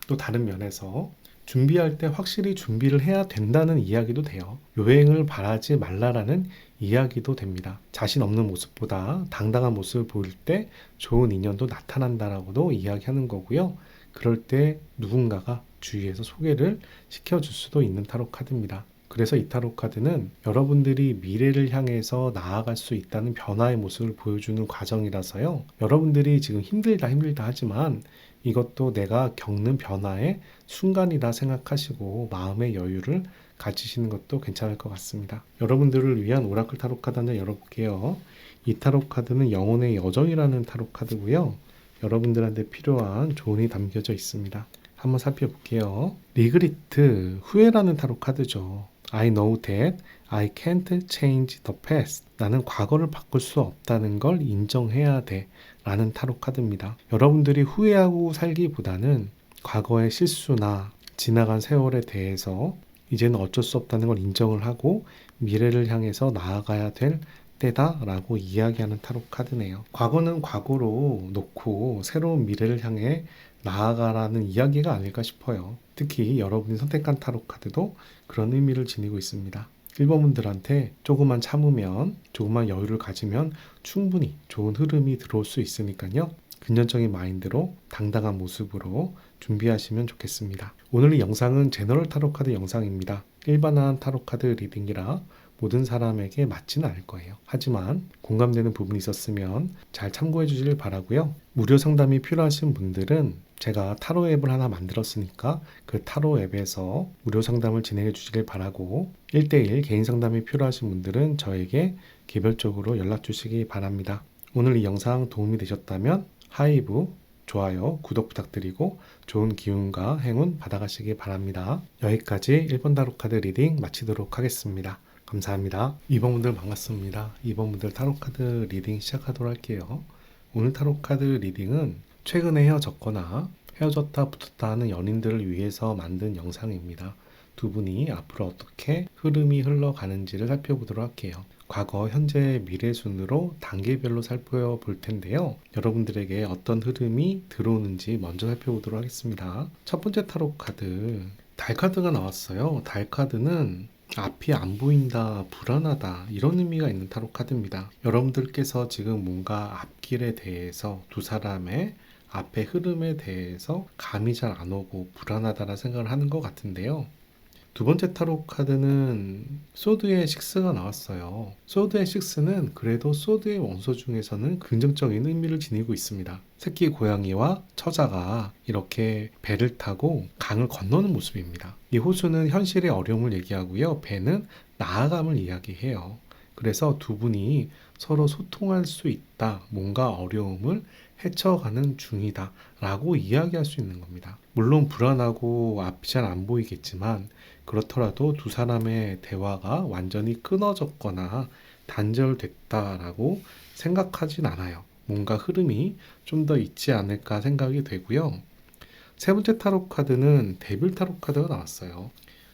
또 다른 면에서 준비할 때 확실히 준비를 해야 된다는 이야기도 돼요. 요행을 바라지 말라라는 이야기도 됩니다. 자신 없는 모습보다 당당한 모습을 보일 때 좋은 인연도 나타난다라고도 이야기하는 거고요. 그럴 때 누군가가 주위에서 소개를 시켜줄 수도 있는 타로 카드입니다. 그래서 이 타로 카드는 여러분들이 미래를 향해서 나아갈 수 있다는 변화의 모습을 보여주는 과정이라서요. 여러분들이 지금 힘들다 하지만 이것도 내가 겪는 변화의 순간이다 생각하시고 마음의 여유를 가지시는 것도 괜찮을 것 같습니다. 여러분들을 위한 오라클 타로 카드 한장 열어볼게요. 이 타로 카드는 영혼의 여정이라는 타로 카드고요. 여러분들한테 필요한 조언이 담겨져 있습니다. 한번 살펴볼게요. 리그리트, 후회라는 타로 카드죠. I know that I can't change the past. 나는 과거를 바꿀 수 없다는 걸 인정해야 돼. 라는 타로 카드입니다. 여러분들이 후회하고 살기보다는 과거의 실수나 지나간 세월에 대해서 이제는 어쩔 수 없다는 걸 인정을 하고 미래를 향해서 나아가야 될 때다라고 이야기하는 타로 카드네요. 과거는 과거로 놓고 새로운 미래를 향해 나아가라는 이야기가 아닐까 싶어요. 특히 여러분이 선택한 타로 카드도 그런 의미를 지니고 있습니다. 1번 분들한테 조금만 참으면, 조금만 여유를 가지면 충분히 좋은 흐름이 들어올 수 있으니까요. 긍정적인 마인드로 당당한 모습으로 준비하시면 좋겠습니다. 오늘 이 영상은 제너럴 타로 카드 영상입니다. 일반한 타로 카드 리딩이라 모든 사람에게 맞지는 않을 거예요. 하지만 공감되는 부분이 있었으면 잘 참고해 주시길 바라고요. 무료 상담이 필요하신 분들은 제가 타로 앱을 하나 만들었으니까 그 타로 앱에서 무료 상담을 진행해 주시길 바라고 1대1 개인 상담이 필요하신 분들은 저에게 개별적으로 연락 주시기 바랍니다. 오늘 이 영상 도움이 되셨다면 하이브, 좋아요, 구독 부탁드리고 좋은 기운과 행운 받아가시기 바랍니다. 여기까지 1번 타로 카드 리딩 마치도록 하겠습니다. 감사합니다. 2번 분들 반갑습니다. 2번 분들 타로카드 리딩 시작하도록 할게요. 오늘 타로카드 리딩은 최근에 헤어졌거나 헤어졌다 붙었다 하는 연인들을 위해서 만든 영상입니다. 두 분이 앞으로 어떻게 흐름이 흘러가는지를 살펴보도록 할게요. 과거, 현재, 미래 순으로 단계별로 살펴볼 텐데요. 여러분들에게 어떤 흐름이 들어오는지 먼저 살펴보도록 하겠습니다. 첫 번째 타로카드, 달카드가 나왔어요. 달카드는 앞이 안 보인다, 불안하다 이런 의미가 있는 타로 카드입니다. 여러분들께서 지금 뭔가 앞길에 대해서 두 사람의 앞의 흐름에 대해서 감이 잘 안 오고 불안하다라는 생각을 하는 것 같은데요. 두 번째 타로 카드는 소드의 식스가 나왔어요. 소드의 식스는 그래도 소드의 원소 중에서는 긍정적인 의미를 지니고 있습니다. 새끼 고양이와 처자가 이렇게 배를 타고 강을 건너는 모습입니다. 이 호수는 현실의 어려움을 얘기하고요. 배는 나아감을 이야기해요. 그래서 두 분이 서로 소통할 수 있다, 뭔가 어려움을 헤쳐가는 중이다 라고 이야기할 수 있는 겁니다. 물론 불안하고 앞이 잘 안 보이겠지만 그렇더라도 두 사람의 대화가 완전히 끊어졌거나 단절됐다라고 생각하진 않아요. 뭔가 흐름이 좀 더 있지 않을까 생각이 되고요. 세 번째 타로 카드는 데빌 타로 카드가 나왔어요.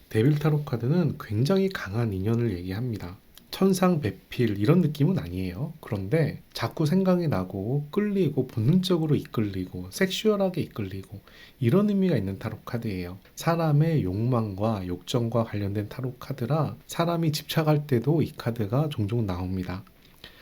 데빌 타로 카드는 굉장히 강한 인연을 얘기합니다. 천상배필 이런 느낌은 아니에요. 그런데 자꾸 생각이 나고 끌리고 본능적으로 이끌리고 섹슈얼하게 이끌리고 이런 의미가 있는 타로 카드예요. 사람의 욕망과 욕정과 관련된 타로 카드라 사람이 집착할 때도 이 카드가 종종 나옵니다.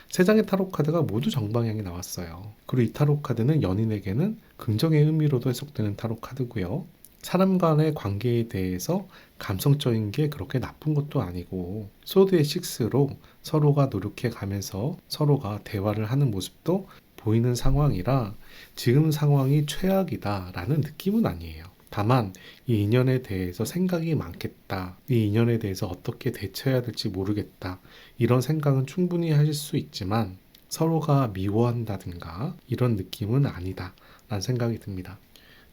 세 장의 타로 카드가 모두 정방향이 나왔어요. 그리고 이 타로 카드는 연인에게는 긍정의 의미로도 해석되는 타로 카드고요. 사람 간의 관계에 대해서 감성적인 게 그렇게 나쁜 것도 아니고 소드의 식스로 서로가 노력해 가면서 서로가 대화를 하는 모습도 보이는 상황이라 지금 상황이 최악이다라는 느낌은 아니에요. 다만 이 인연에 대해서 생각이 많겠다. 이 인연에 대해서 어떻게 대처해야 될지 모르겠다. 이런 생각은 충분히 하실 수 있지만 서로가 미워한다든가 이런 느낌은 아니다. 라는 생각이 듭니다.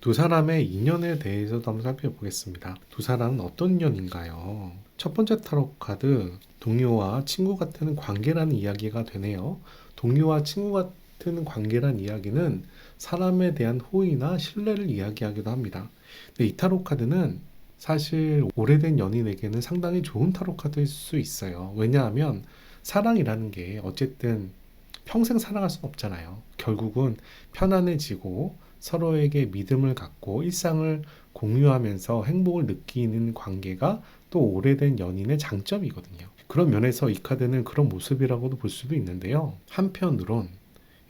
두 사람의 인연에 대해서도 한번 살펴보겠습니다. 두 사람은 어떤 인연인가요? 첫 번째 타로 카드, 동료와 친구 같은 관계라는 이야기가 되네요. 동료와 친구 같은 관계란 이야기는 사람에 대한 호의나 신뢰를 이야기하기도 합니다. 근데 이 타로 카드는 사실 오래된 연인에게는 상당히 좋은 타로 카드일 수 있어요. 왜냐하면 사랑이라는 게 어쨌든 평생 살아갈 수는 없잖아요. 결국은 편안해지고 서로에게 믿음을 갖고 일상을 공유하면서 행복을 느끼는 관계가 또 오래된 연인의 장점이거든요. 그런 면에서 이 카드는 그런 모습이라고도 볼 수도 있는데요. 한편으론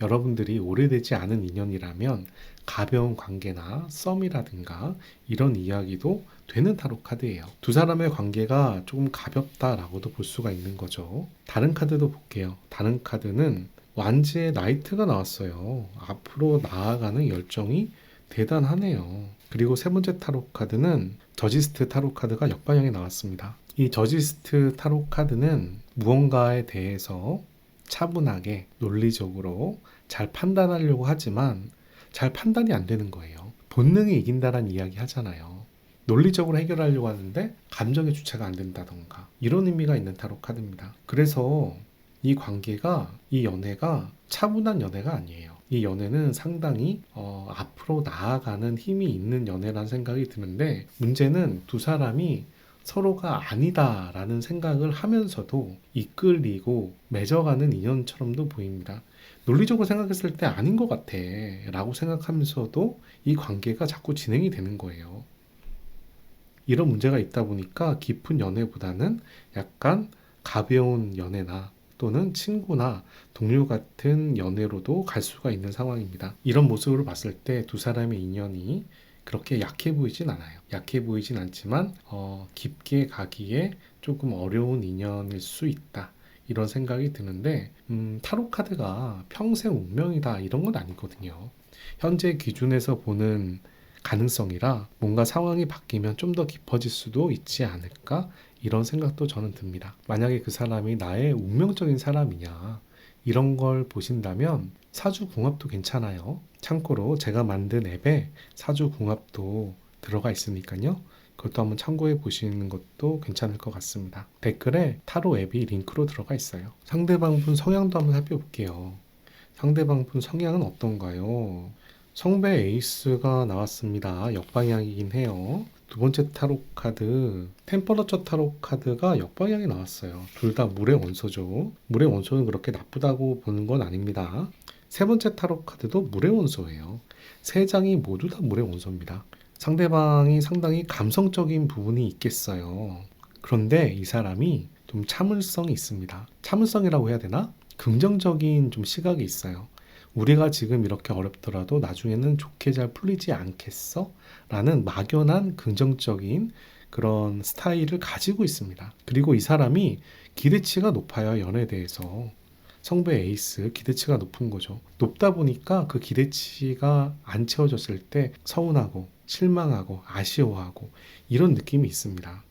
여러분들이 오래되지 않은 인연이라면 가벼운 관계나 썸이라든가 이런 이야기도 되는 타로 카드예요. 두 사람의 관계가 조금 가볍다라고도 볼 수가 있는 거죠. 다른 카드도 볼게요. 다른 카드는 완지의 나이트가 나왔어요. 앞으로 나아가는 열정이 대단하네요. 그리고 세 번째 타로 카드는 저지스트 타로 카드가 역방향에 나왔습니다. 이 저지스트 타로 카드는 무언가에 대해서 차분하게 논리적으로 잘 판단하려고 하지만 잘 판단이 안 되는 거예요. 본능이 이긴다라는 이야기 하잖아요. 논리적으로 해결하려고 하는데 감정의 주체가 안 된다던가 이런 의미가 있는 타로 카드입니다. 그래서 이 관계가, 이 연애가 차분한 연애가 아니에요. 이 연애는 상당히 앞으로 나아가는 힘이 있는 연애라는 생각이 드는데, 문제는 두 사람이 서로가 아니다라는 생각을 하면서도 이끌리고 맺어가는 인연처럼도 보입니다. 논리적으로 생각했을 때 아닌 것 같아 라고 생각하면서도 이 관계가 자꾸 진행이 되는 거예요. 이런 문제가 있다 보니까 깊은 연애보다는 약간 가벼운 연애나 또는 친구나 동료 같은 연애로도 갈 수가 있는 상황입니다. 이런 모습으로 봤을 때 두 사람의 인연이 그렇게 약해 보이진 않아요. 약해 보이진 않지만 깊게 가기에 조금 어려운 인연일 수 있다. 이런 생각이 드는데 타로 카드가 평생 운명이다 이런 건 아니거든요. 현재 기준에서 보는 가능성이라 뭔가 상황이 바뀌면 좀 더 깊어질 수도 있지 않을까 이런 생각도 저는 듭니다. 만약에 그 사람이 나의 운명적인 사람이냐 이런 걸 보신다면 사주궁합도 괜찮아요. 참고로 제가 만든 앱에 사주궁합도 들어가 있으니까요. 그것도 한번 참고해 보시는 것도 괜찮을 것 같습니다. 댓글에 타로 앱이 링크로 들어가 있어요. 상대방 분 성향도 한번 살펴볼게요. 상대방 분 성향은 어떤가요? 성배 에이스가 나왔습니다. 역방향이긴 해요. 두 번째 타로 카드, 템퍼러처 타로 카드가 역방향이 나왔어요. 둘 다 물의 원소죠. 물의 원소는 그렇게 나쁘다고 보는 건 아닙니다. 세 번째 타로 카드도 물의 원소예요. 세 장이 모두 다 물의 원소입니다. 상대방이 상당히 감성적인 부분이 있겠어요. 그런데 이 사람이 좀 참을성이 있습니다. 참을성이라고 해야 되나? 긍정적인 좀 시각이 있어요. 우리가 지금 이렇게 어렵더라도 나중에는 좋게 잘 풀리지 않겠어? 라는 막연한 긍정적인 그런 스타일을 가지고 있습니다. 그리고 이 사람이 기대치가 높아요. 연애에 대해서. 성배 에이스 기대치가 높은 거죠. 높다 보니까 그 기대치가 안 채워졌을 때 서운하고 실망하고 아쉬워하고 이런 느낌이 있습니다.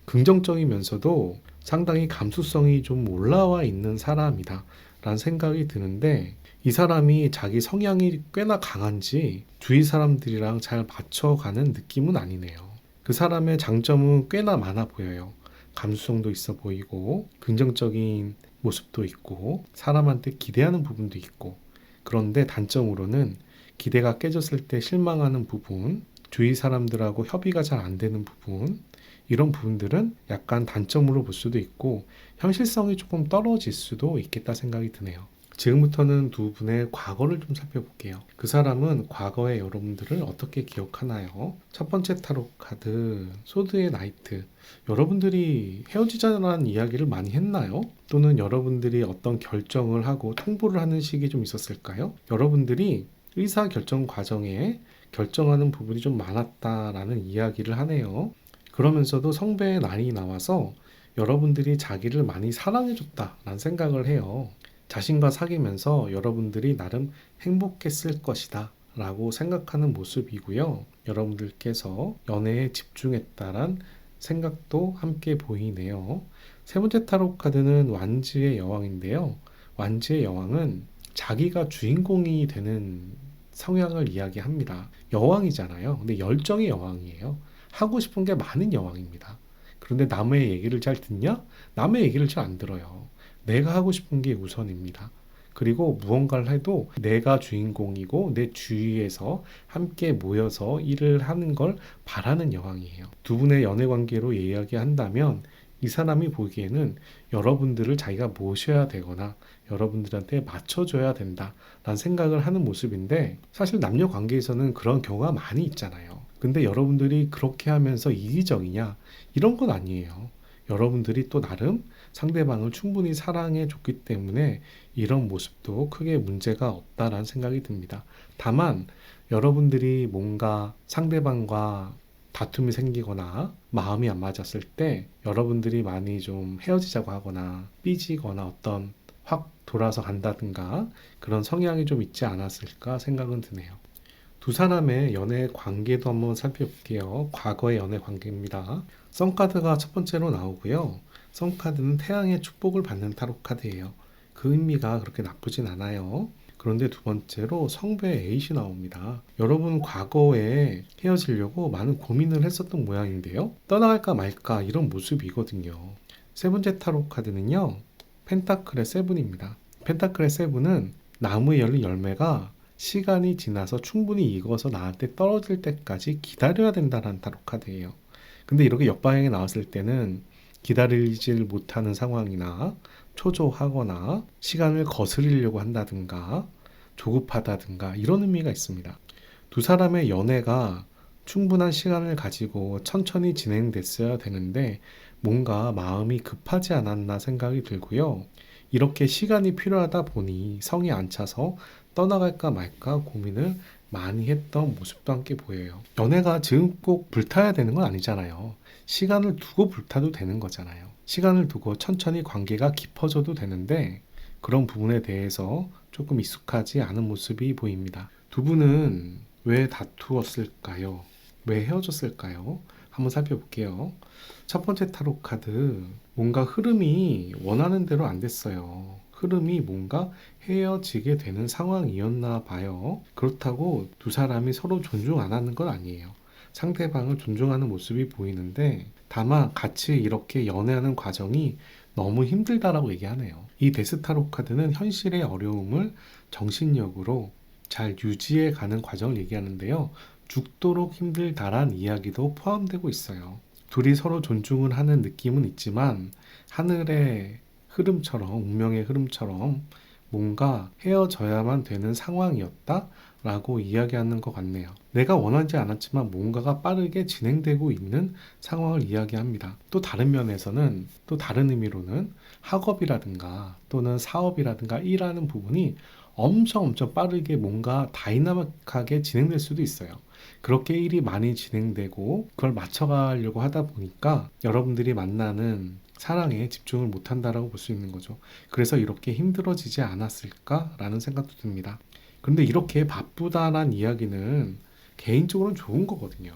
긍정적이면서도 상당히 감수성이 좀 올라와 있는 사람이다 라는 생각이 드는데, 이 사람이 자기 성향이 꽤나 강한지 주위 사람들이랑 잘 맞춰가는 느낌은 아니네요. 그 사람의 장점은 꽤나 많아 보여요. 감수성도 있어 보이고 긍정적인 모습도 있고 사람한테 기대하는 부분도 있고, 그런데 단점으로는 기대가 깨졌을 때 실망하는 부분, 주위 사람들하고 협의가 잘 안 되는 부분, 이런 부분들은 약간 단점으로 볼 수도 있고 현실성이 조금 떨어질 수도 있겠다 생각이 드네요. 지금부터는 두 분의 과거를 좀 살펴볼게요. 그 사람은 과거에 여러분들을 어떻게 기억하나요? 첫 번째 타로 카드, 소드의 나이트. 여러분들이 헤어지자라는 이야기를 많이 했나요? 또는 여러분들이 어떤 결정을 하고 통보를 하는 시기 좀 있었을까요? 여러분들이 의사결정 과정에 결정하는 부분이 좀 많았다라는 이야기를 하네요. 그러면서도 성배의 날이 나와서 여러분들이 자기를 많이 사랑해줬다라는 생각을 해요. 자신과 사귀면서 여러분들이 나름 행복했을 것이다 라고 생각하는 모습이고요. 여러분들께서 연애에 집중했다란 생각도 함께 보이네요. 세 번째 타로 카드는 완지의 여왕인데요. 완지의 여왕은 자기가 주인공이 되는 성향을 이야기합니다. 여왕이잖아요. 근데 열정의 여왕이에요. 하고 싶은 게 많은 여왕입니다. 그런데 남의 얘기를 잘 듣냐? 남의 얘기를 잘 안 들어요. 내가 하고 싶은 게 우선입니다. 그리고 무언가를 해도 내가 주인공이고 내 주위에서 함께 모여서 일을 하는 걸 바라는 여왕이에요. 두 분의 연애 관계로 이야기한다면 이 사람이 보기에는 여러분들을 자기가 모셔야 되거나 여러분들한테 맞춰줘야 된다라는 생각을 하는 모습인데, 사실 남녀 관계에서는 그런 경우가 많이 있잖아요. 근데 여러분들이 그렇게 하면서 이기적이냐? 이런 건 아니에요. 여러분들이 또 나름 상대방을 충분히 사랑해 줬기 때문에 이런 모습도 크게 문제가 없다라는 생각이 듭니다. 다만 여러분들이 뭔가 상대방과 다툼이 생기거나 마음이 안 맞았을 때 여러분들이 많이 좀 헤어지자고 하거나 삐지거나 어떤 확 돌아서 간다든가 그런 성향이 좀 있지 않았을까 생각은 드네요. 두 사람의 연애 관계도 한번 살펴볼게요. 과거의 연애 관계입니다. 썬카드가 첫 번째로 나오고요. 썬카드는 태양의 축복을 받는 타로 카드예요. 그 의미가 그렇게 나쁘진 않아요. 그런데 두 번째로 성배의 에잇이 나옵니다. 여러분 과거에 헤어지려고 많은 고민을 했었던 모양인데요. 떠나갈까 말까 이런 모습이거든요. 세 번째 타로 카드는요. 펜타클의 세븐입니다. 펜타클의 세븐은 나무에 열린 열매가 시간이 지나서 충분히 익어서 나한테 떨어질 때까지 기다려야 된다는 타로 카드예요. 근데 이렇게 역방향에 나왔을 때는 기다리질 못하는 상황이나 초조하거나 시간을 거스르려고 한다든가 조급하다든가 이런 의미가 있습니다. 두 사람의 연애가 충분한 시간을 가지고 천천히 진행됐어야 되는데 뭔가 마음이 급하지 않았나 생각이 들고요. 이렇게 시간이 필요하다 보니 성이 안 차서 떠나갈까 말까 고민을 많이 했던 모습도 함께 보여요. 연애가 지금 꼭 불타야 되는 건 아니잖아요. 시간을 두고 불타도 되는 거잖아요. 시간을 두고 천천히 관계가 깊어져도 되는데 그런 부분에 대해서 조금 익숙하지 않은 모습이 보입니다. 두 분은 왜 다투었을까요? 왜 헤어졌을까요? 한번 살펴볼게요. 첫 번째 타로 카드, 뭔가 흐름이 원하는 대로 안 됐어요. 흐름이 뭔가 헤어지게 되는 상황이었나 봐요. 그렇다고 두 사람이 서로 존중 안 하는 건 아니에요. 상대방을 존중하는 모습이 보이는데 다만 같이 이렇게 연애하는 과정이 너무 힘들다라고 얘기하네요. 이 데스타로 카드는 현실의 어려움을 정신력으로 잘 유지해 가는 과정을 얘기하는데요. 죽도록 힘들다란 이야기도 포함되고 있어요. 둘이 서로 존중을 하는 느낌은 있지만 하늘의 흐름처럼, 운명의 흐름처럼 뭔가 헤어져야만 되는 상황이었다 라고 이야기하는 것 같네요. 내가 원하지 않았지만 뭔가가 빠르게 진행되고 있는 상황을 이야기합니다. 또 다른 면에서는, 또 다른 의미로는 학업이라든가 또는 사업이라든가 일하는 부분이 엄청 빠르게 뭔가 다이나믹하게 진행될 수도 있어요. 그렇게 일이 많이 진행되고 그걸 맞춰가려고 하다 보니까 여러분들이 만나는 사랑에 집중을 못한다라고 볼 수 있는 거죠. 그래서 이렇게 힘들어지지 않았을까라는 생각도 듭니다. 그런데 이렇게 바쁘다란 이야기는 개인적으로는 좋은 거거든요.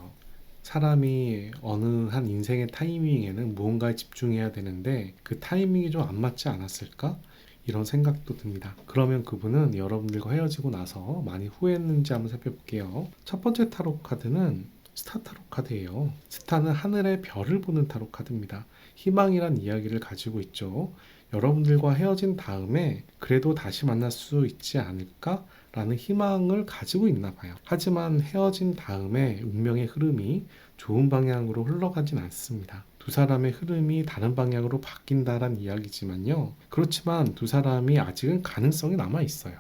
사람이 어느 한 인생의 타이밍에는 무언가에 집중해야 되는데 그 타이밍이 좀 안 맞지 않았을까? 이런 생각도 듭니다. 그러면 그분은 여러분들과 헤어지고 나서 많이 후회했는지 한번 살펴볼게요. 첫 번째 타로 카드는 스타 타로 카드예요. 스타는 하늘의 별을 보는 타로 카드입니다. 희망이란 이야기를 가지고 있죠. 여러분들과 헤어진 다음에 그래도 다시 만날 수 있지 않을까? 라는 희망을 가지고 있나 봐요. 하지만 헤어진 다음에 운명의 흐름이 좋은 방향으로 흘러가진 않습니다. 두 사람의 흐름이 다른 방향으로 바뀐다란 이야기지만요. 그렇지만 두 사람이 아직은 가능성이 남아 있어요.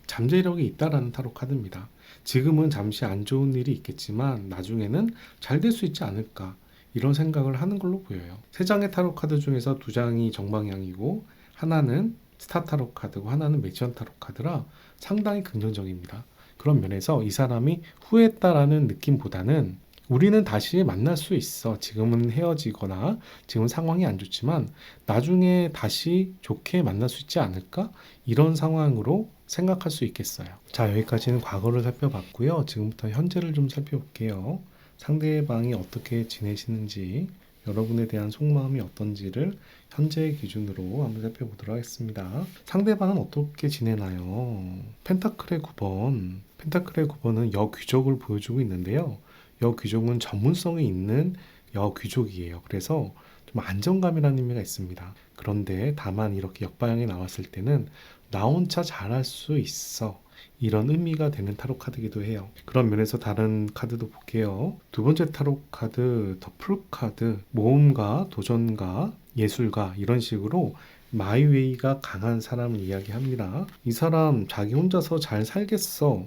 잠재력이 있다라는 타로 카드입니다. 지금은 잠시 안 좋은 일이 있겠지만 나중에는 잘 될 수 있지 않을까 이런 생각을 하는 걸로 보여요. 세 장의 타로 카드 중에서 두 장이 정방향이고 하나는 스타 타로 카드고 하나는 매지션 타로 카드라 상당히 긍정적입니다. 그런 면에서 이 사람이 후회했다라는 느낌보다는 우리는 다시 만날 수 있어. 지금은 헤어지거나 지금 상황이 안 좋지만 나중에 다시 좋게 만날 수 있지 않을까? 이런 상황으로 생각할 수 있겠어요. 자, 여기까지는 과거를 살펴봤고요. 지금부터 현재를 좀 살펴볼게요. 상대방이 어떻게 지내시는지, 여러분에 대한 속마음이 어떤지를 현재의 기준으로 한번 살펴보도록 하겠습니다. 상대방은 어떻게 지내나요? 펜타클의 9번. 펜타클의 9번은 여귀족을 보여주고 있는데요. 여귀족은 전문성이 있는 여귀족이에요. 그래서 좀 안정감이라는 의미가 있습니다. 그런데 다만 이렇게 역방향이 나왔을 때는 나 혼자 잘할 수 있어. 이런 의미가 되는 타로 카드이기도 해요. 그런 면에서 다른 카드도 볼게요. 두 번째 타로 카드, 더 풀 카드, 모험가, 도전가, 예술가 이런 식으로 마이웨이가 강한 사람을 이야기합니다. 이 사람 자기 혼자서 잘 살겠어.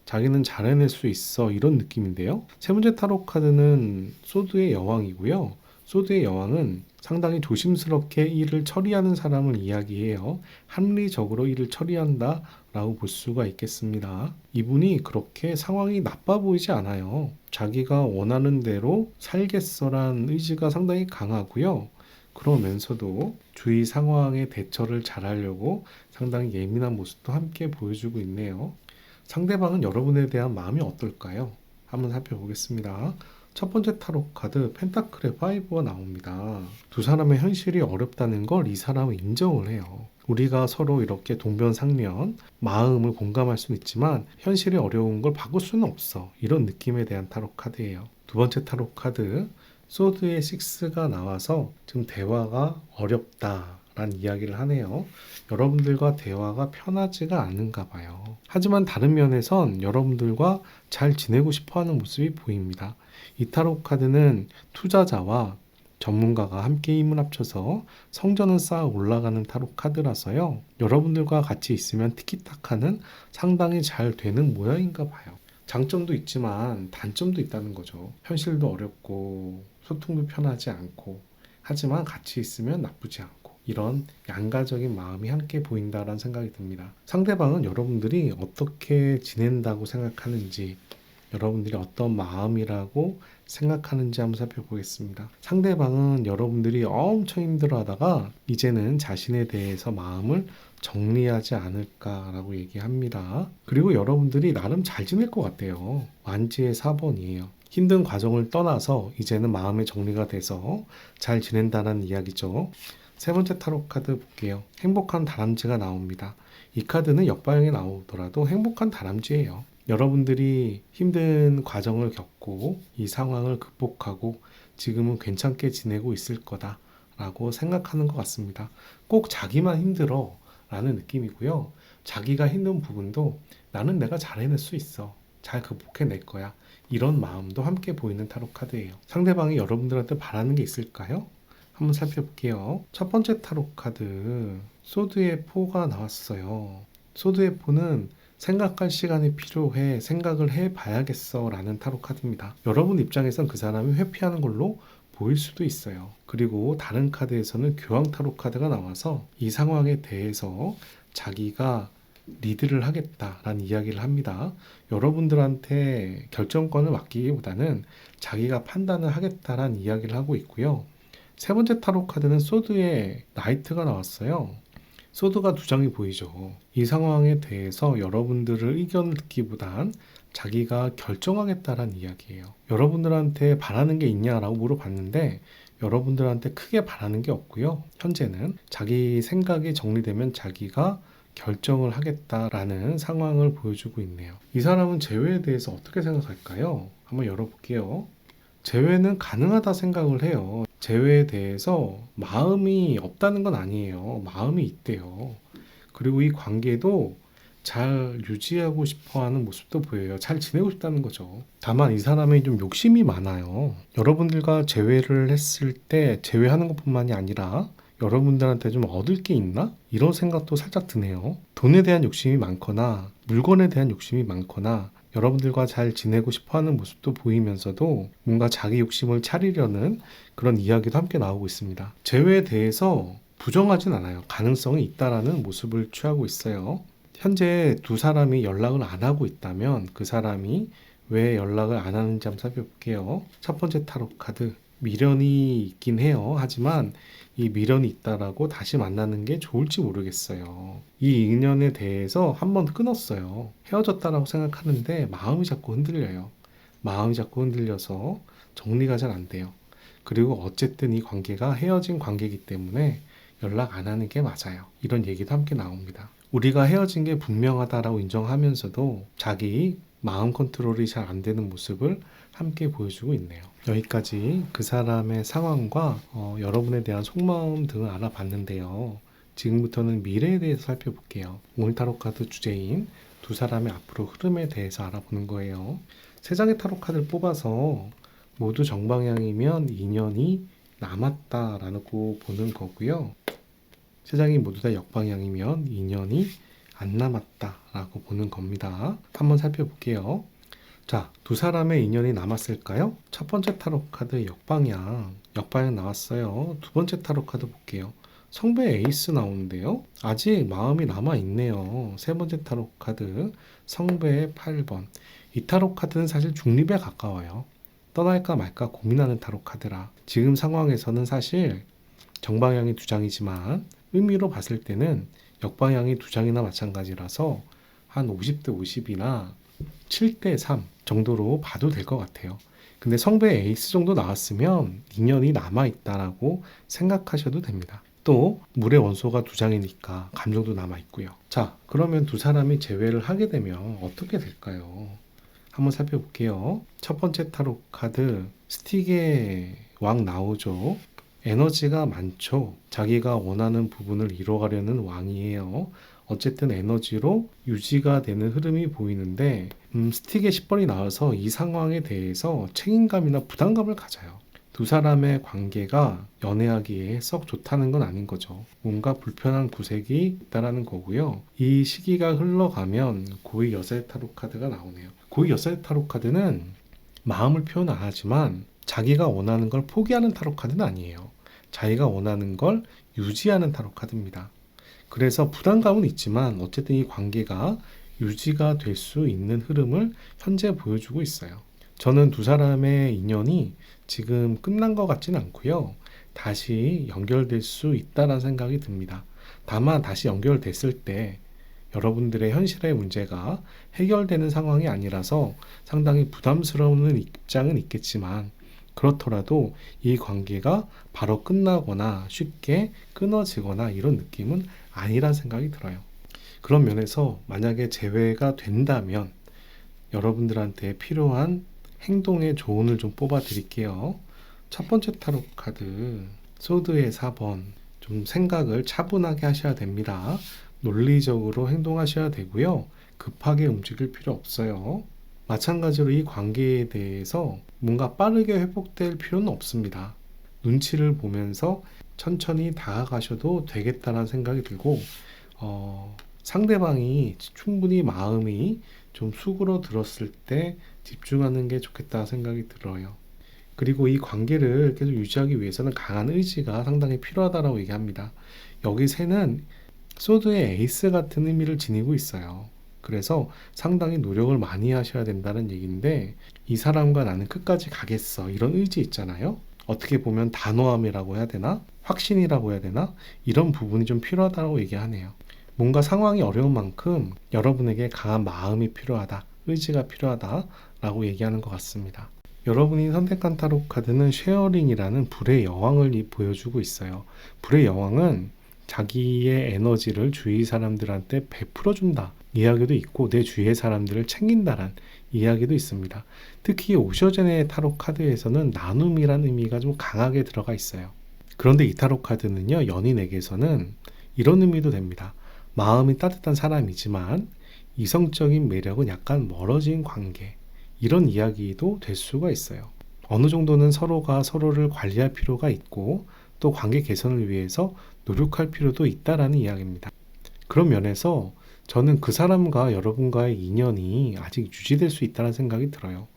자기는 잘 해낼 수 있어. 이런 느낌인데요. 세 번째 타로 카드는 소드의 여왕이고요. 소드의 여왕은 상당히 조심스럽게 일을 처리하는 사람을 이야기해요. 합리적으로 일을 처리한다 라고 볼 수가 있겠습니다. 이분이 그렇게 상황이 나빠 보이지 않아요. 자기가 원하는 대로 살겠어란 의지가 상당히 강하고요. 그러면서도 주위 상황에 대처를 잘하려고 상당히 예민한 모습도 함께 보여주고 있네요. 상대방은 여러분에 대한 마음이 어떨까요? 한번 살펴보겠습니다. 첫 번째 타로 카드 펜타클의 5가 나옵니다. 두 사람의 현실이 어렵다는 걸 이 사람은 인정을 해요. 우리가 서로 이렇게 동변상련 마음을 공감할 수는 있지만 현실이 어려운 걸 바꿀 수는 없어. 이런 느낌에 대한 타로 카드예요. 두 번째 타로 카드 소드의 6가 나와서 지금 대화가 어렵다라는 이야기를 하네요. 여러분들과 대화가 편하지가 않은가 봐요. 하지만 다른 면에선 여러분들과 잘 지내고 싶어하는 모습이 보입니다. 이 타로 카드는 투자자와 전문가가 함께 힘을 합쳐서 성전을 쌓아 올라가는 타로 카드라서요. 여러분들과 같이 있으면 티키타카는 상당히 잘 되는 모양인가 봐요. 장점도 있지만 단점도 있다는 거죠. 현실도 어렵고 소통도 편하지 않고 하지만 같이 있으면 나쁘지 않고 이런 양가적인 마음이 함께 보인다라는 생각이 듭니다. 상대방은 여러분들이 어떻게 지낸다고 생각하는지 여러분들이 어떤 마음이라고 생각하는지 한번 살펴보겠습니다. 상대방은 여러분들이 엄청 힘들어하다가 이제는 자신에 대해서 마음을 정리하지 않을까라고 얘기합니다. 그리고 여러분들이 나름 잘 지낼 것 같아요. 완지의 4번이에요. 힘든 과정을 떠나서 이제는 마음의 정리가 돼서 잘 지낸다는 이야기죠. 세 번째 타로 카드 볼게요. 행복한 다람쥐가 나옵니다. 이 카드는 역방향에 나오더라도 행복한 다람쥐예요. 여러분들이 힘든 과정을 겪고 이 상황을 극복하고 지금은 괜찮게 지내고 있을 거다라고 생각하는 것 같습니다. 꼭 자기만 힘들어 라는 느낌이고요. 자기가 힘든 부분도 나는 내가 잘 해낼 수 있어. 잘 극복해낼 거야. 이런 마음도 함께 보이는 타로 카드예요. 상대방이 여러분들한테 바라는 게 있을까요? 한번 살펴볼게요. 첫 번째 타로 카드 소드의 4가 나왔어요. 소드의 4는 생각할 시간이 필요해. 생각을 해봐야겠어 라는 타로 카드입니다. 여러분 입장에선 그 사람이 회피하는 걸로 보일 수도 있어요. 그리고 다른 카드에서는 교황 타로 카드가 나와서 이 상황에 대해서 자기가 리드를 하겠다라는 이야기를 합니다. 여러분들한테 결정권을 맡기기보다는 자기가 판단을 하겠다라는 이야기를 하고 있고요. 세 번째 타로 카드는 소드의 나이트가 나왔어요. 소드가 두 장이 보이죠. 이 상황에 대해서 여러분들의 의견을 듣기보단 자기가 결정하겠다라는 이야기예요. 여러분들한테 바라는 게 있냐라고 물어봤는데 여러분들한테 크게 바라는 게 없고요. 현재는 자기 생각이 정리되면 자기가 결정을 하겠다라는 상황을 보여주고 있네요. 이 사람은 재회에 대해서 어떻게 생각할까요? 한번 열어볼게요. 재회는 가능하다 생각을 해요. 재회에 대해서 마음이 없다는 건 아니에요. 마음이 있대요. 그리고 이 관계도 잘 유지하고 싶어 하는 모습도 보여요. 잘 지내고 싶다는 거죠. 다만 이 사람이 좀 욕심이 많아요. 여러분들과 재회를 했을 때 재회하는 것뿐만이 아니라 여러분들한테 좀 얻을 게 있나? 이런 생각도 살짝 드네요. 돈에 대한 욕심이 많거나 물건에 대한 욕심이 많거나 여러분들과 잘 지내고 싶어하는 모습도 보이면서도 뭔가 자기 욕심을 차리려는 그런 이야기도 함께 나오고 있습니다. 재회에 대해서 부정하진 않아요. 가능성이 있다라는 모습을 취하고 있어요. 현재 두 사람이 연락을 안 하고 있다면 그 사람이 왜 연락을 안 하는지 한번 살펴볼게요. 첫 번째 타로 카드, 미련이 있긴 해요. 하지만 이 미련이 있다라고 다시 만나는 게 좋을지 모르겠어요. 이 인연에 대해서 한번 끊었어요. 헤어졌다라고 생각하는데 마음이 자꾸 흔들려요. 마음이 자꾸 흔들려서 정리가 잘 안 돼요. 그리고 어쨌든 이 관계가 헤어진 관계이기 때문에 연락 안 하는 게 맞아요. 이런 얘기도 함께 나옵니다. 우리가 헤어진 게 분명하다라고 인정하면서도 자기 마음 컨트롤이 잘 안 되는 모습을 함께 보여주고 있네요. 여기까지 그 사람의 상황과 여러분에 대한 속마음 등을 알아봤는데요. 지금부터는 미래에 대해서 살펴볼게요. 오늘 타로 카드 주제인 두 사람의 앞으로 흐름에 대해서 알아보는 거예요. 세 장의 타로 카드를 뽑아서 모두 정방향이면 인연이 남았다라고 보는 거고요. 세 장이 모두 다 역방향이면 인연이 안 남았다라고 보는 겁니다. 한번 살펴볼게요. 자, 두 사람의 인연이 남았을까요? 첫 번째 타로 카드 역방향 나왔어요. 두 번째 타로 카드 볼게요. 성배 에이스 나오는데요. 아직 마음이 남아있네요. 세 번째 타로 카드 성배의 8번. 이 타로 카드는 사실 중립에 가까워요. 떠날까 말까 고민하는 타로 카드라 지금 상황에서는 사실 정방향이 두 장이지만 의미로 봤을 때는 역방향이 두 장이나 마찬가지라서 한 50대 50이나 7대 3 정도로 봐도 될 것 같아요. 근데 성배 에이스 정도 나왔으면 인연이 남아있다라고 생각하셔도 됩니다. 또 물의 원소가 두 장이니까 감정도 남아있고요. 자, 그러면 두 사람이 재회를 하게 되면 어떻게 될까요? 한번 살펴볼게요. 첫 번째 타로 카드 스틱의 왕 나오죠. 에너지가 많죠. 자기가 원하는 부분을 이뤄가려는 왕이에요. 어쨌든 에너지로 유지가 되는 흐름이 보이는데 스틱의 10번이 나와서 이 상황에 대해서 책임감이나 부담감을 가져요. 두 사람의 관계가 연애하기에 썩 좋다는 건 아닌 거죠. 뭔가 불편한 구색이 있다라는 거고요. 이 시기가 흘러가면 고위 여사의 타로 카드가 나오네요. 고위 여사의 타로 카드는 마음을 표현 안 하지만 자기가 원하는 걸 포기하는 타로 카드는 아니에요. 자기가 원하는 걸 유지하는 타로 카드입니다. 그래서 부담감은 있지만 어쨌든 이 관계가 유지가 될 수 있는 흐름을 현재 보여주고 있어요. 저는 두 사람의 인연이 지금 끝난 것 같지는 않고요. 다시 연결될 수 있다는 생각이 듭니다. 다만 다시 연결됐을 때 여러분들의 현실의 문제가 해결되는 상황이 아니라서 상당히 부담스러운 입장은 있겠지만 그렇더라도 이 관계가 바로 끝나거나 쉽게 끊어지거나 이런 느낌은 아니란 생각이 들어요. 그런 면에서 만약에 재회가 된다면 여러분들한테 필요한 행동의 조언을 좀 뽑아 드릴게요. 첫 번째 타로 카드 소드의 4번, 좀 생각을 차분하게 하셔야 됩니다. 논리적으로 행동하셔야 되고요. 급하게 움직일 필요 없어요. 마찬가지로 이 관계에 대해서 뭔가 빠르게 회복될 필요는 없습니다. 눈치를 보면서 천천히 다가가셔도 되겠다는 생각이 들고 상대방이 충분히 마음이 좀 수그러들었을 때 집중하는 게 좋겠다 생각이 들어요. 그리고 이 관계를 계속 유지하기 위해서는 강한 의지가 상당히 필요하다고 얘기합니다. 여기 새는 소드의 에이스 같은 의미를 지니고 있어요. 그래서 상당히 노력을 많이 하셔야 된다는 얘기인데 이 사람과 나는 끝까지 가겠어 이런 의지 있잖아요. 어떻게 보면 단호함이라고 해야 되나? 확신이라고 해야 되나? 이런 부분이 좀 필요하다고 얘기하네요. 뭔가 상황이 어려운 만큼 여러분에게 강한 마음이 필요하다, 의지가 필요하다라고 얘기하는 것 같습니다. 여러분이 선택한 타로 카드는 쉐어링이라는 불의 여왕을 보여주고 있어요. 불의 여왕은 자기의 에너지를 주위 사람들한테 베풀어준다 이야기도 있고 내 주위의 사람들을 챙긴다란 이야기도 있습니다. 특히 오셔젠의 타로 카드에서는 나눔이라는 의미가 좀 강하게 들어가 있어요. 그런데 이 타로 카드는요, 연인에게서는 이런 의미도 됩니다. 마음이 따뜻한 사람이지만 이성적인 매력은 약간 멀어진 관계, 이런 이야기도 될 수가 있어요. 어느 정도는 서로가 서로를 관리할 필요가 있고 또 관계 개선을 위해서 노력할 필요도 있다라는 이야기입니다. 그런 면에서 저는 그 사람과 여러분과의 인연이 아직 유지될 수 있다는 생각이 들어요.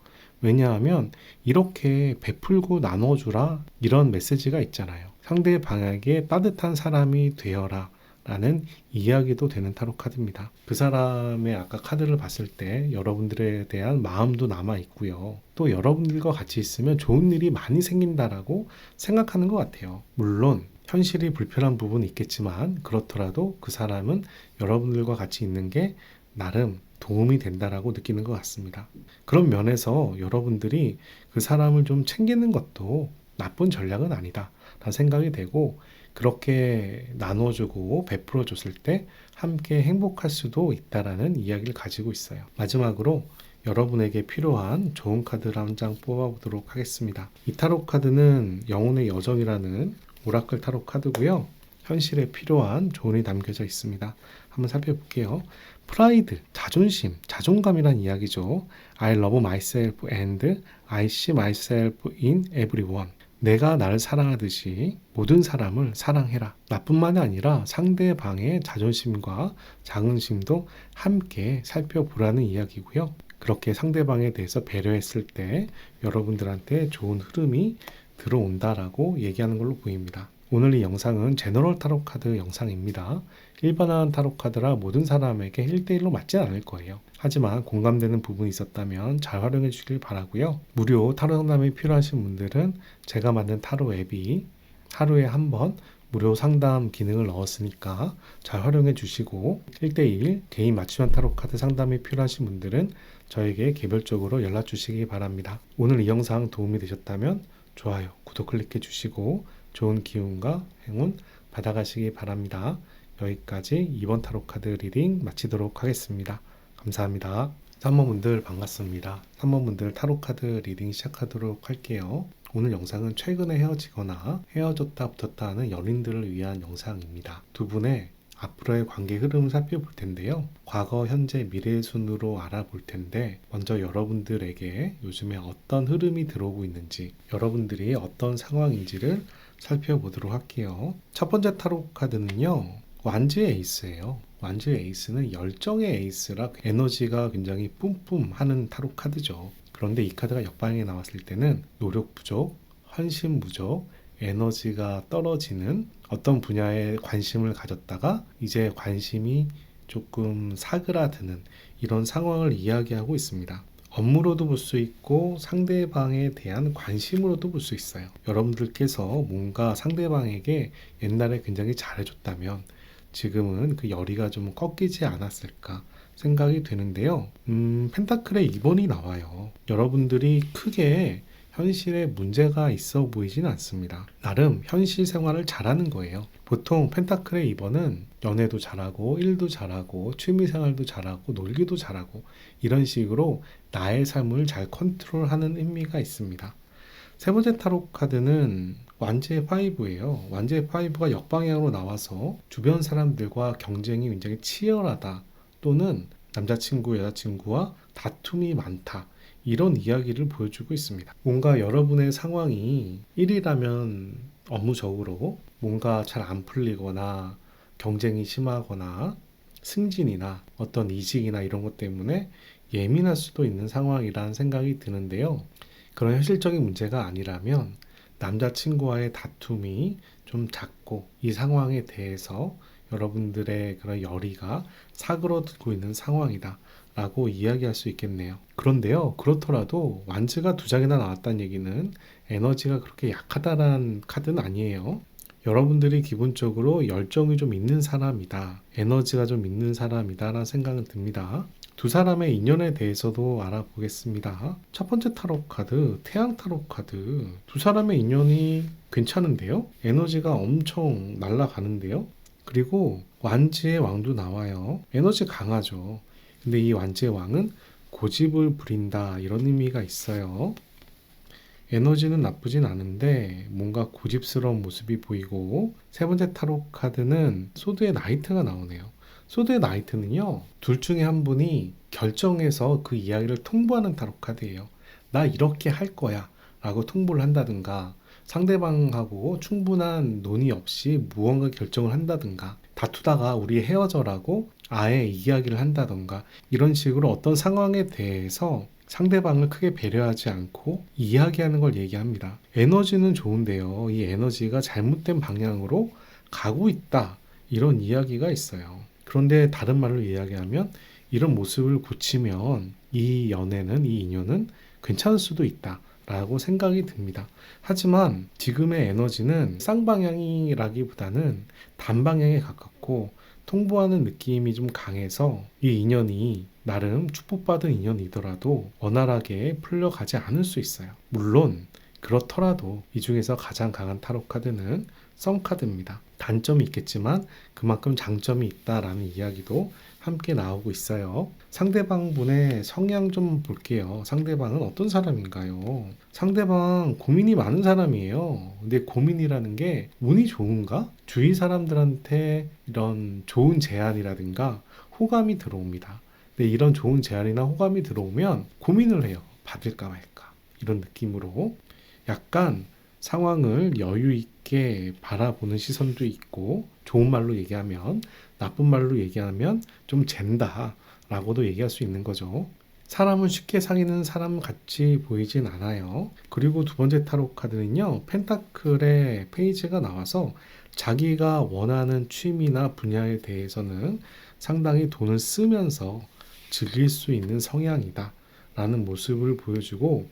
왜냐하면 이렇게 베풀고 나눠주라 이런 메시지가 있잖아요. 상대방에게 따뜻한 사람이 되어라 라는 이야기도 되는 타로 카드입니다. 그 사람의 아까 카드를 봤을 때 여러분들에 대한 마음도 남아 있고요. 또 여러분들과 같이 있으면 좋은 일이 많이 생긴다라고 생각하는 것 같아요. 물론 현실이 불편한 부분이 있겠지만 그렇더라도 그 사람은 여러분들과 같이 있는 게 나름 도움이 된다라고 느끼는 것 같습니다. 그런 면에서 여러분들이 그 사람을 좀 챙기는 것도 나쁜 전략은 아니다 라는 생각이 되고, 그렇게 나눠주고 베풀어 줬을 때 함께 행복할 수도 있다라는 이야기를 가지고 있어요. 마지막으로 여러분에게 필요한 좋은 카드를 한 장 뽑아보도록 하겠습니다. 이 타로 카드는 영혼의 여정이라는 오라클 타로 카드고요. 현실에 필요한 조언이 담겨져 있습니다. 한번 살펴볼게요. 프라이드, 자존심, 자존감이란 이야기죠. I love myself and I see myself in everyone. 내가 나를 사랑하듯이 모든 사람을 사랑해라. 나뿐만이 아니라 상대방의 자존심과 자긍심도 함께 살펴보라는 이야기고요. 그렇게 상대방에 대해서 배려했을 때 여러분들한테 좋은 흐름이 들어온다라고 얘기하는 걸로 보입니다. 오늘 이 영상은 제너럴 타로 카드 영상입니다. 일반화한 타로 카드라 모든 사람에게 1대1로 맞지 않을 거예요. 하지만 공감되는 부분이 있었다면 잘 활용해 주길 바라고요. 무료 타로 상담이 필요하신 분들은 제가 만든 타로 앱이 하루에 한 번 무료 상담 기능을 넣었으니까 잘 활용해 주시고, 1대1 개인 맞춤형 타로 카드 상담이 필요하신 분들은 저에게 개별적으로 연락 주시기 바랍니다. 오늘 이 영상 도움이 되셨다면 좋아요, 구독 클릭해 주시고 좋은 기운과 행운 받아가시기 바랍니다. 여기까지 이번 타로 카드 리딩 마치도록 하겠습니다. 감사합니다. 3번분들 반갑습니다. 3번분들 타로 카드 리딩 시작하도록 할게요. 오늘 영상은 최근에 헤어지거나 헤어졌다 붙었다 하는 연인들을 위한 영상입니다. 두 분의 앞으로의 관계 흐름을 살펴볼 텐데요. 과거, 현재, 미래의 순으로 알아볼 텐데, 먼저 여러분들에게 요즘에 어떤 흐름이 들어오고 있는지, 여러분들이 어떤 상황인지를 살펴보도록 할게요. 첫 번째 타로 카드는요, 완즈의 에이스예요. 완즈의 에이스는 열정의 에이스라 에너지가 굉장히 뿜뿜하는 타로 카드죠. 그런데 이 카드가 역방에 나왔을 때는 노력 부족, 헌신 부족, 에너지가 떨어지는 어떤 분야에 관심을 가졌다가 이제 관심이 조금 사그라드는 이런 상황을 이야기하고 있습니다. 업무로도 볼 수 있고 상대방에 대한 관심으로도 볼 수 있어요. 여러분들께서 뭔가 상대방에게 옛날에 굉장히 잘해줬다면 지금은 그 열의가 좀 꺾이지 않았을까 생각이 되는데요. 펜타클의 2번이 나와요. 여러분들이 크게 현실에 문제가 있어 보이진 않습니다. 나름 현실 생활을 잘하는 거예요. 보통 펜타클의 2번은 연애도 잘하고 일도 잘하고 취미생활도 잘하고 놀기도 잘하고 이런 식으로 나의 삶을 잘 컨트롤하는 의미가 있습니다. 세 번째 타로 카드는 완제의 5예요. 완제의 5가 역방향으로 나와서 주변 사람들과 경쟁이 굉장히 치열하다, 또는 남자친구, 여자친구와 다툼이 많다, 이런 이야기를 보여주고 있습니다. 뭔가 여러분의 상황이 1이라면 업무적으로 뭔가 잘 안 풀리거나 경쟁이 심하거나 승진이나 어떤 이직이나 이런 것 때문에 예민할 수도 있는 상황이라는 생각이 드는데요. 그런 현실적인 문제가 아니라면 남자친구와의 다툼이 좀 작고 이 상황에 대해서 여러분들의 그런 열의가 사그러들고 있는 상황이다 라고 이야기할 수 있겠네요. 그런데요, 그렇더라도 완즈가 2장이나 나왔다는 얘기는 에너지가 그렇게 약하다는 카드는 아니에요. 여러분들이 기본적으로 열정이 좀 있는 사람이다, 에너지가 좀 있는 사람이다 라는 생각은 듭니다. 두 사람의 인연에 대해서도 알아보겠습니다. 첫 번째 타로 카드, 태양 타로 카드. 두 사람의 인연이 괜찮은데요? 에너지가 엄청 날아가는데요? 그리고 완지의 왕도 나와요. 에너지 강하죠. 근데 이 완지의 왕은 고집을 부린다, 이런 의미가 있어요. 에너지는 나쁘진 않은데 뭔가 고집스러운 모습이 보이고, 세 번째 타로 카드는 소드의 나이트가 나오네요. 소드의 나이트는요, 둘 중에 한 분이 결정해서 그 이야기를 통보하는 타로 카드예요. 나 이렇게 할 거야 라고 통보를 한다든가, 상대방하고 충분한 논의 없이 무언가 결정을 한다든가, 다투다가 우리 헤어져라고 아예 이야기를 한다든가, 이런 식으로 어떤 상황에 대해서 상대방을 크게 배려하지 않고 이야기하는 걸 얘기합니다. 에너지는 좋은데요, 이 에너지가 잘못된 방향으로 가고 있다, 이런 이야기가 있어요. 그런데 다른 말로 이야기하면 이런 모습을 고치면 이 연애는, 이 인연은 괜찮을 수도 있다 라고 생각이 듭니다. 하지만 지금의 에너지는 쌍방향이라기보다는 단방향에 가깝고 통보하는 느낌이 좀 강해서 이 인연이 나름 축복받은 인연이더라도 원활하게 풀려가지 않을 수 있어요. 물론 그렇더라도 이 중에서 가장 강한 타로 카드는 썸 카드입니다. 단점이 있겠지만 그만큼 장점이 있다라는 이야기도 함께 나오고 있어요. 상대방 분의 성향 좀 볼게요. 상대방은 어떤 사람인가요? 상대방 고민이 많은 사람이에요. 근데 고민이라는 게 운이 좋은가? 주위 사람들한테 이런 좋은 제안이라든가 호감이 들어옵니다. 근데 이런 좋은 제안이나 호감이 들어오면 고민을 해요. 받을까 말까. 이런 느낌으로 약간 상황을 여유 있게 바라보는 시선도 있고, 좋은 말로 얘기하면, 나쁜 말로 얘기하면 좀 잰다 라고도 얘기할 수 있는 거죠. 사람은 쉽게 사귀는 사람 같이 보이진 않아요. 그리고 두 번째 타로 카드는요, 펜타클의 페이지가 나와서 자기가 원하는 취미나 분야에 대해서는 상당히 돈을 쓰면서 즐길 수 있는 성향이다 라는 모습을 보여주고,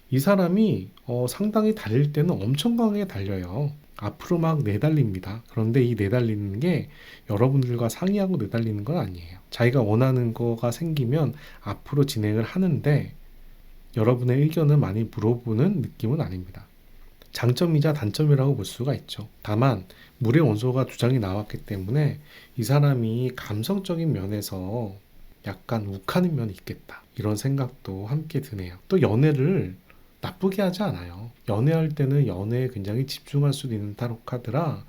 이 사람이 상당히 달릴 때는 엄청 강하게 달려요. 앞으로 막 내달립니다. 그런데 이 내달리는 게 여러분들과 상의하고 내달리는 건 아니에요. 자기가 원하는 거가 생기면 앞으로 진행을 하는데 여러분의 의견을 많이 물어보는 느낌은 아닙니다. 장점이자 단점이라고 볼 수가 있죠. 다만 물의 원소가 두 장이 나왔기 때문에 이 사람이 감성적인 면에서 약간 욱하는 면이 있겠다. 이런 생각도 함께 드네요. 또 연애를 나쁘게 하지 않아요. 연애할 때는 연애에 굉장히 집중할 수도 있는 타로 카드라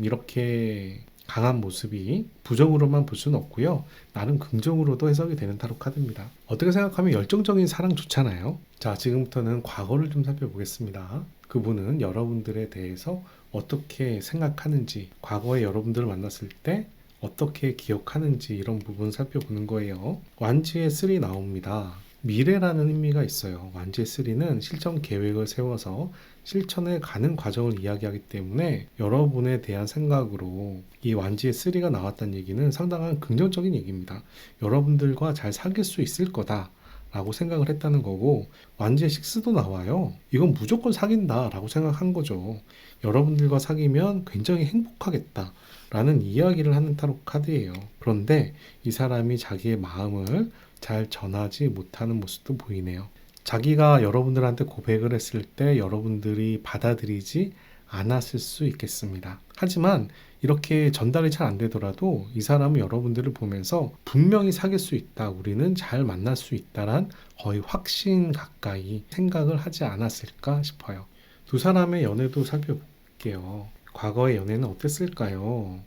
이렇게 강한 모습이 부정으로만 볼 수는 없고요. 나름 긍정으로도 해석이 되는 타로 카드입니다. 어떻게 생각하면 열정적인 사랑 좋잖아요. 자, 지금부터는 과거를 좀 살펴보겠습니다. 그분은 여러분들에 대해서 어떻게 생각하는지, 과거에 여러분들을 만났을 때 어떻게 기억하는지 이런 부분 살펴보는 거예요. 완지의 3 나옵니다. 미래라는 의미가 있어요. 완지의 3는 실천 계획을 세워서 실천에 가는 과정을 이야기하기 때문에 여러분에 대한 생각으로 이 완지의 3가 나왔다는 얘기는 상당한 긍정적인 얘기입니다. 여러분들과 잘 사귈 수 있을 거다 라고 생각을 했다는 거고, 완지의 6도 나와요. 이건 무조건 사귄다 라고 생각한 거죠. 여러분들과 사귀면 굉장히 행복하겠다 라는 이야기를 하는 타로 카드예요. 그런데 이 사람이 자기의 마음을 잘 전하지 못하는 모습도 보이네요. 자기가 여러분들한테 고백을 했을 때 여러분들이 받아들이지 않았을 수 있겠습니다. 하지만 이렇게 전달이 잘 안 되더라도 이 사람은 여러분들을 보면서 분명히 사귈 수 있다, 우리는 잘 만날 수 있다란 거의 확신 가까이 생각을 하지 않았을까 싶어요. 두 사람의 연애도 살펴볼게요. 과거의 연애는 어땠을까요?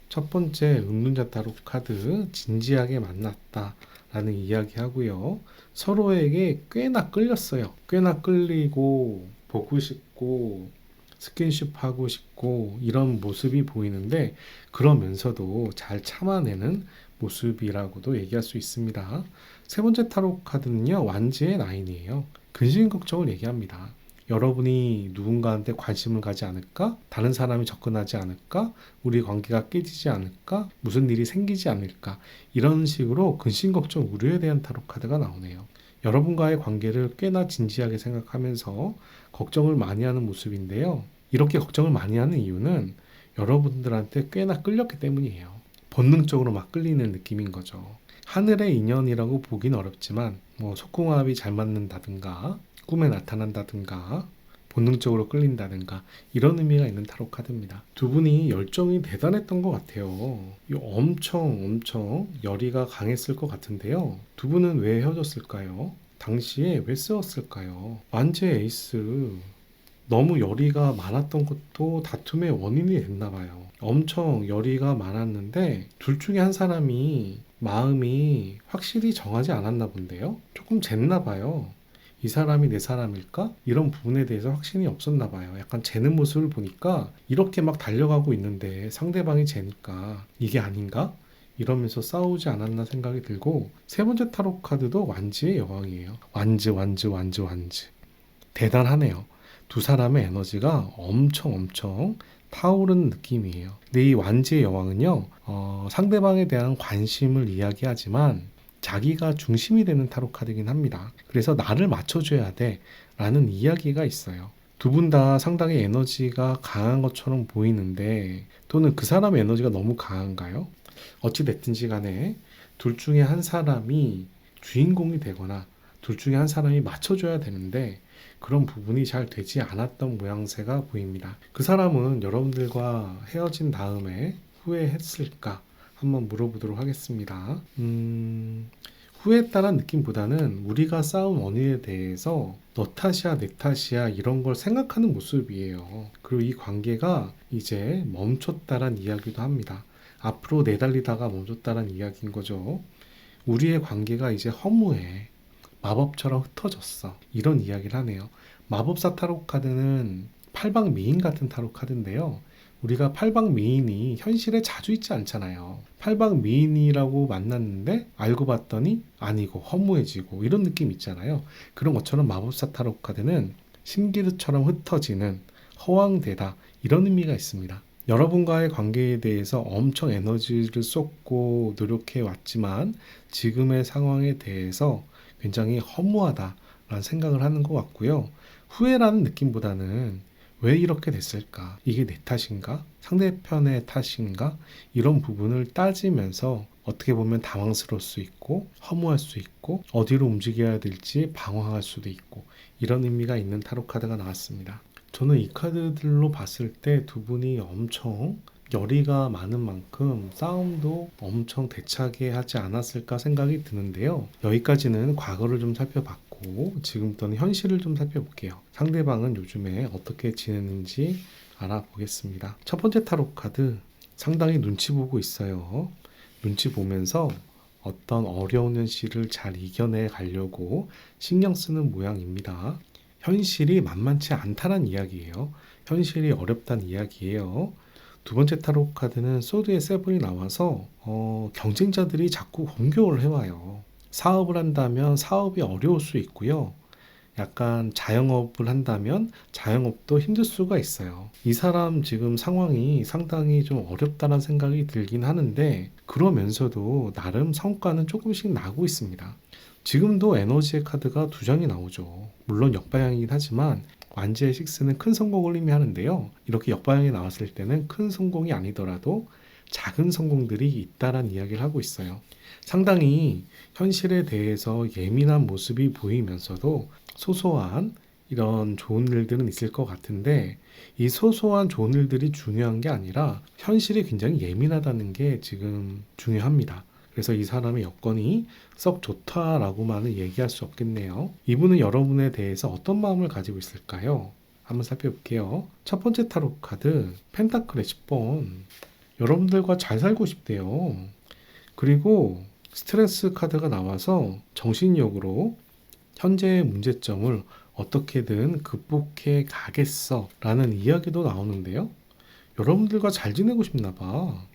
첫 번째 은둔자 타로 카드, 진지하게 만났다 라는 이야기 하고요. 서로에게 꽤나 끌렸어요. 꽤나 끌리고 보고 싶고 스킨십 하고 싶고 이런 모습이 보이는데, 그러면서도 잘 참아내는 모습이라고도 얘기할 수 있습니다. 세 번째 타로 카드는요, 완지의 9이에요. 근심 걱정을 얘기합니다. 여러분이 누군가한테 관심을 가지 않을까? 다른 사람이 접근하지 않을까? 우리 관계가 깨지지 않을까? 무슨 일이 생기지 않을까? 이런 식으로 근심, 걱정, 우려에 대한 타로 카드가 나오네요. 여러분과의 관계를 꽤나 진지하게 생각하면서 걱정을 많이 하는 모습인데요. 이렇게 걱정을 많이 하는 이유는 여러분들한테 꽤나 끌렸기 때문이에요. 본능적으로 막 끌리는 느낌인 거죠. 하늘의 인연이라고 보긴 어렵지만 속궁합이 잘 맞는다든가 꿈에 나타난다든가 본능적으로 끌린다든가 이런 의미가 있는 타로 카드입니다. 두 분이 열정이 대단했던 것 같아요. 엄청 열의가 강했을 것 같은데요. 두 분은 왜 헤어졌을까요? 당시에 왜 싸웠을까요? 완지의 에이스, 너무 열의가 많았던 것도 다툼의 원인이 됐나 봐요. 엄청 열의가 많았는데 둘 중에 한 사람이 마음이 확실히 정하지 않았나 본데요. 조금 쟀나 봐요. 이 사람이 내 사람일까? 이런 부분에 대해서 확신이 없었나 봐요. 약간 재는 모습을 보니까 이렇게 막 달려가고 있는데 상대방이 재니까 이게 아닌가? 이러면서 싸우지 않았나 생각이 들고, 세 번째 타로 카드도 완지의 여왕이에요. 완즈. 대단하네요. 두 사람의 에너지가 엄청 타오르는 느낌이에요. 근데 이 완지의 여왕은요, 상대방에 대한 관심을 이야기하지만 자기가 중심이 되는 타로 카드이긴 합니다. 그래서 나를 맞춰줘야 돼 라는 이야기가 있어요. 두 분 다 상당히 에너지가 강한 것처럼 보이는데, 또는 그 사람의 에너지가 너무 강한가요? 어찌 됐든지 간에 둘 중에 한 사람이 주인공이 되거나 둘 중에 한 사람이 맞춰줘야 되는데, 그런 부분이 잘 되지 않았던 모양새가 보입니다. 그 사람은 여러분들과 헤어진 다음에 후회했을까? 한번 물어보도록 하겠습니다. 후회했다는 느낌보다는 우리가 싸운 원인에 대해서 너 탓이야, 내 탓이야 이런 걸 생각하는 모습이에요. 그리고 이 관계가 이제 멈췄다란 이야기도 합니다. 앞으로 내달리다가 멈췄다란 이야기인 거죠. 우리의 관계가 이제 허무해. 마법처럼 흩어졌어. 이런 이야기를 하네요. 마법사 타로 카드는 팔방 미인 같은 타로 카드인데요. 우리가 팔방 미인이 현실에 자주 있지 않잖아요. 팔방 미인이라고 만났는데 알고 봤더니 아니고 허무해지고 이런 느낌 있잖아요. 그런 것처럼 마법사 타로 카드는 신기루처럼 흩어지는, 허황되다 이런 의미가 있습니다. 여러분과의 관계에 대해서 엄청 에너지를 쏟고 노력해 왔지만 지금의 상황에 대해서 굉장히 허무하다라는 생각을 하는 것 같고요. 후회라는 느낌보다는 왜 이렇게 됐을까? 이게 내 탓인가? 상대편의 탓인가? 이런 부분을 따지면서 어떻게 보면 당황스러울 수 있고 허무할 수 있고 어디로 움직여야 될지 방황할 수도 있고, 이런 의미가 있는 타로 카드가 나왔습니다. 저는 이 카드들로 봤을 때 두 분이 엄청 열의가 많은 만큼 싸움도 엄청 대차게 하지 않았을까 생각이 드는데요. 여기까지는 과거를 좀 살펴봤고 지금부터는 현실을 좀 살펴볼게요. 상대방은 요즘에 어떻게 지내는지 알아보겠습니다. 첫 번째 타로 카드, 상당히 눈치 보고 있어요. 눈치 보면서 어떤 어려운 현실을 잘 이겨내 가려고 신경 쓰는 모양입니다. 현실이 만만치 않다는 이야기예요. 현실이 어렵다는 이야기예요. 두 번째 타로 카드는 소드의 세븐이 나와서 경쟁자들이 자꾸 공격을 해와요. 사업을 한다면 사업이 어려울 수 있고요. 약간 자영업을 한다면 자영업도 힘들 수가 있어요. 이 사람 지금 상황이 상당히 좀 어렵다는 생각이 들긴 하는데, 그러면서도 나름 성과는 조금씩 나고 있습니다. 지금도 에너지의 카드가 두 장이 나오죠. 물론 역방향이긴 하지만 완지의 식스는 큰 성공을 의미하는데요. 이렇게 역방향이 나왔을 때는 큰 성공이 아니더라도 작은 성공들이 있다란 이야기를 하고 있어요. 상당히 현실에 대해서 예민한 모습이 보이면서도 소소한 이런 좋은 일들은 있을 것 같은데, 이 소소한 좋은 일들이 중요한 게 아니라 현실이 굉장히 예민하다는 게 지금 중요합니다. 그래서 이 사람의 여건이 썩 좋다라고만은 얘기할 수 없겠네요. 이분은 여러분에 대해서 어떤 마음을 가지고 있을까요? 한번 살펴볼게요. 첫 번째 타로 카드, 펜타클의 10번. 여러분들과 잘 살고 싶대요. 그리고 스트레스 카드가 나와서 정신력으로 현재의 문제점을 어떻게든 극복해 가겠어 라는 이야기도 나오는데요. 여러분들과 잘 지내고 싶나 봐.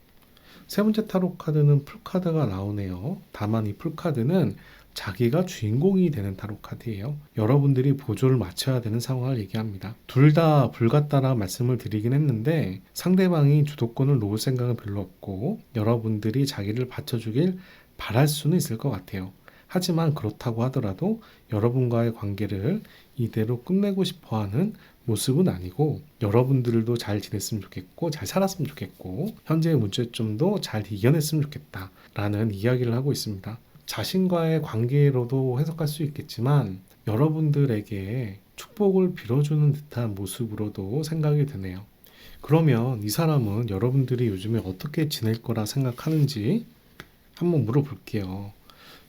세 번째 타로 카드는 풀카드가 나오네요. 다만 이 풀카드는 자기가 주인공이 되는 타로 카드예요. 여러분들이 보조를 맞춰야 되는 상황을 얘기합니다. 둘 다 불같다라 말씀을 드리긴 했는데 상대방이 주도권을 놓을 생각은 별로 없고 여러분들이 자기를 받쳐주길 바랄 수는 있을 것 같아요. 하지만 그렇다고 하더라도 여러분과의 관계를 이대로 끝내고 싶어하는 모습은 아니고, 여러분들도 잘 지냈으면 좋겠고 잘 살았으면 좋겠고 현재의 문제점도 잘 이겨냈으면 좋겠다 라는 이야기를 하고 있습니다. 자신과의 관계로도 해석할 수 있겠지만 여러분들에게 축복을 빌어주는 듯한 모습으로도 생각이 드네요. 그러면 이 사람은 여러분들이 요즘에 어떻게 지낼 거라 생각하는지 한번 물어볼게요.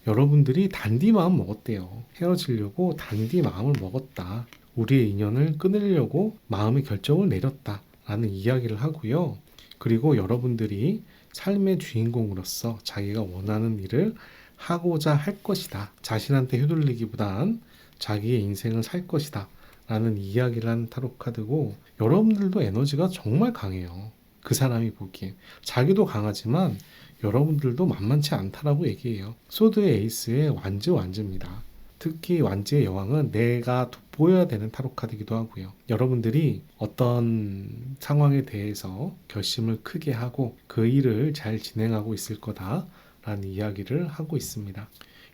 여러분들이 단디 마음 먹었대요. 헤어지려고 단디 마음을 먹었다. 우리의 인연을 끊으려고 마음의 결정을 내렸다 라는 이야기를 하고요. 그리고 여러분들이 삶의 주인공으로서 자기가 원하는 일을 하고자 할 것이다. 자신한테 휘둘리기보단 자기의 인생을 살 것이다 라는 이야기를 하는 타로 카드고, 여러분들도 에너지가 정말 강해요. 그 사람이 보기엔 자기도 강하지만 여러분들도 만만치 않다라고 얘기해요. 소드의 에이스의 완즈입니다. 특히 완지의 여왕은 내가 돋보여야 되는 타로 카드이기도 하고요. 여러분들이 어떤 상황에 대해서 결심을 크게 하고 그 일을 잘 진행하고 있을 거다라는 이야기를 하고 있습니다.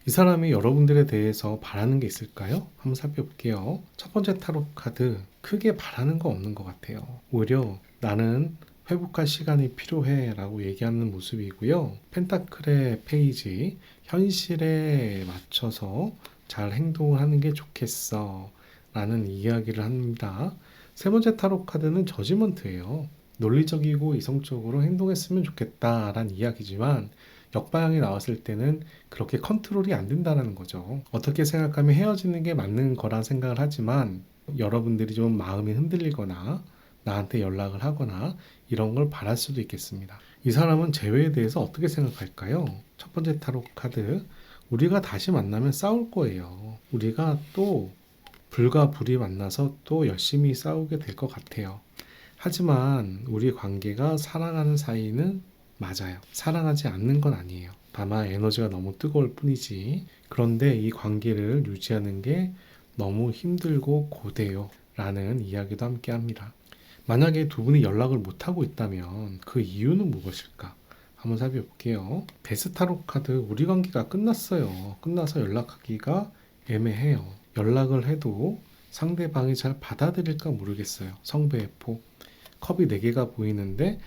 이 사람이 여러분들에 대해서 바라는 게 있을까요? 한번 살펴볼게요. 첫 번째 타로 카드, 크게 바라는 거 없는 것 같아요. 오히려 나는 회복할 시간이 필요해 라고 얘기하는 모습이고요. 펜타클의 페이지, 현실에 맞춰서 잘 행동을 하는 게 좋겠어 라는 이야기를 합니다. 세 번째 타로 카드는 저지먼트예요. 논리적이고 이성적으로 행동했으면 좋겠다 라는 이야기지만 역방향이 나왔을 때는 그렇게 컨트롤이 안 된다는 거죠. 어떻게 생각하면 헤어지는 게 맞는 거란 생각을 하지만 여러분들이 좀 마음이 흔들리거나 나한테 연락을 하거나 이런 걸 바랄 수도 있겠습니다. 이 사람은 재회에 대해서 어떻게 생각할까요? 첫 번째 타로 카드, 우리가 다시 만나면 싸울 거예요. 우리가 또 불과 불이 만나서 또 열심히 싸우게 될 것 같아요. 하지만 우리 관계가 사랑하는 사이는 맞아요. 사랑하지 않는 건 아니에요. 다만 에너지가 너무 뜨거울 뿐이지. 그런데 이 관계를 유지하는 게 너무 힘들고 고돼요 라는 이야기도 함께 합니다. 만약에 두 분이 연락을 못하고 있다면 그 이유는 무엇일까? 한번 살펴볼게요. 데스타로 카드, 우리 관계가 끝났어요. 끝나서 연락하기가 애매해요. 연락을 해도 상대방이 잘 받아들일까 모르겠어요. 성배의 포. 컵이 4개가 보이는데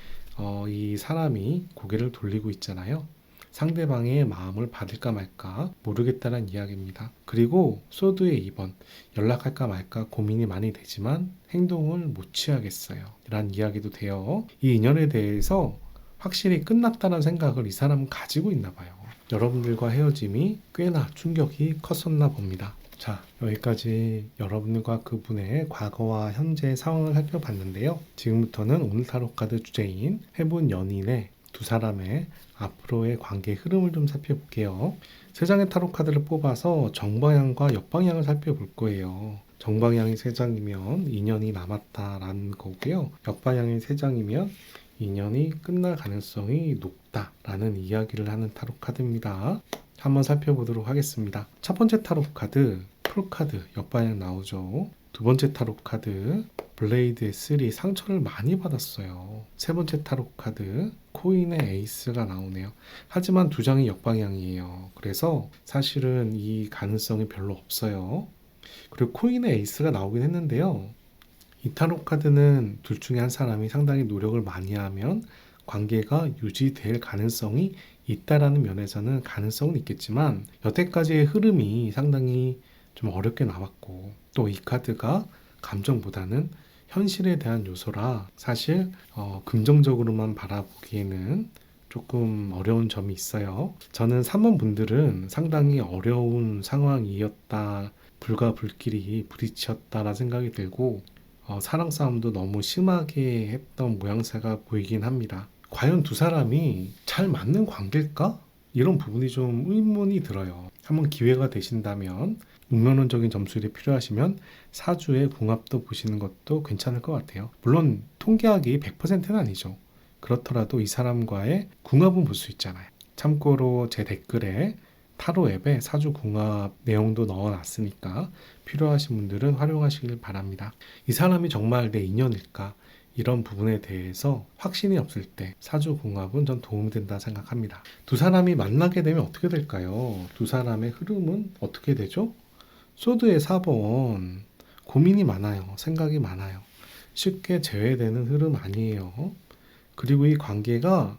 이 사람이 고개를 돌리고 있잖아요. 상대방의 마음을 받을까 말까 모르겠다는 이야기입니다. 그리고 소드의 2번, 연락할까 말까 고민이 많이 되지만 행동을 못 취하겠어요 라는 이야기도 돼요. 이 인연에 대해서 확실히 끝났다는 생각을 이 사람은 가지고 있나 봐요. 여러분들과 헤어짐이 꽤나 충격이 컸었나 봅니다. 자, 여기까지 여러분들과 그분의 과거와 현재 상황을 살펴봤는데요. 지금부터는 오늘 타로 카드 주제인 해본 연인의 두 사람의 앞으로의 관계 흐름을 좀 살펴볼게요. 세 장의 타로 카드를 뽑아서 정방향과 역방향을 살펴볼 거예요. 정방향이 3장이면 인연이 남았다라는 거고요. 역방향이 3장이면 인연이 끝날 가능성이 높다라는 이야기를 하는 타로 카드입니다. 한번 살펴보도록 하겠습니다. 첫 번째 타로 카드, 풀카드 역방향 나오죠. 두 번째 타로 카드, 블레이드의 3, 상처를 많이 받았어요. 세 번째 타로 카드, 코인의 에이스가 나오네요. 하지만 두 장이 역방향이에요. 그래서 사실은 이 가능성이 별로 없어요. 그리고 코인의 에이스가 나오긴 했는데요. 이 타로 카드는 둘 중에 한 사람이 상당히 노력을 많이 하면 관계가 유지될 가능성이 있다라는 면에서는 가능성은 있겠지만 여태까지의 흐름이 상당히 좀 어렵게 나왔고 또 이 카드가 감정보다는 현실에 대한 요소라 사실 긍정적으로만 바라보기에는 조금 어려운 점이 있어요. 저는 3번 분들은 상당히 어려운 상황이었다, 불과 불길이 부딪혔다라 생각이 들고 사랑 싸움도 너무 심하게 했던 모양새가 보이긴 합니다. 과연 두 사람이 잘 맞는 관계일까? 이런 부분이 좀 의문이 들어요. 한번 기회가 되신다면 운명론적인 점술이 필요하시면 사주의 궁합도 보시는 것도 괜찮을 것 같아요. 물론 통계학이 100%는 아니죠. 그렇더라도 이 사람과의 궁합은 볼 수 있잖아요. 참고로 제 댓글에 타로 앱에 사주 궁합 내용도 넣어놨으니까 필요하신 분들은 활용하시길 바랍니다. 이 사람이 정말 내 인연일까? 이런 부분에 대해서 확신이 없을 때 사주 궁합은 전 도움이 된다 생각합니다. 두 사람이 만나게 되면 어떻게 될까요? 두 사람의 흐름은 어떻게 되죠? 소드의 4번, 고민이 많아요. 생각이 많아요. 쉽게 제외되는 흐름 아니에요. 그리고 이 관계가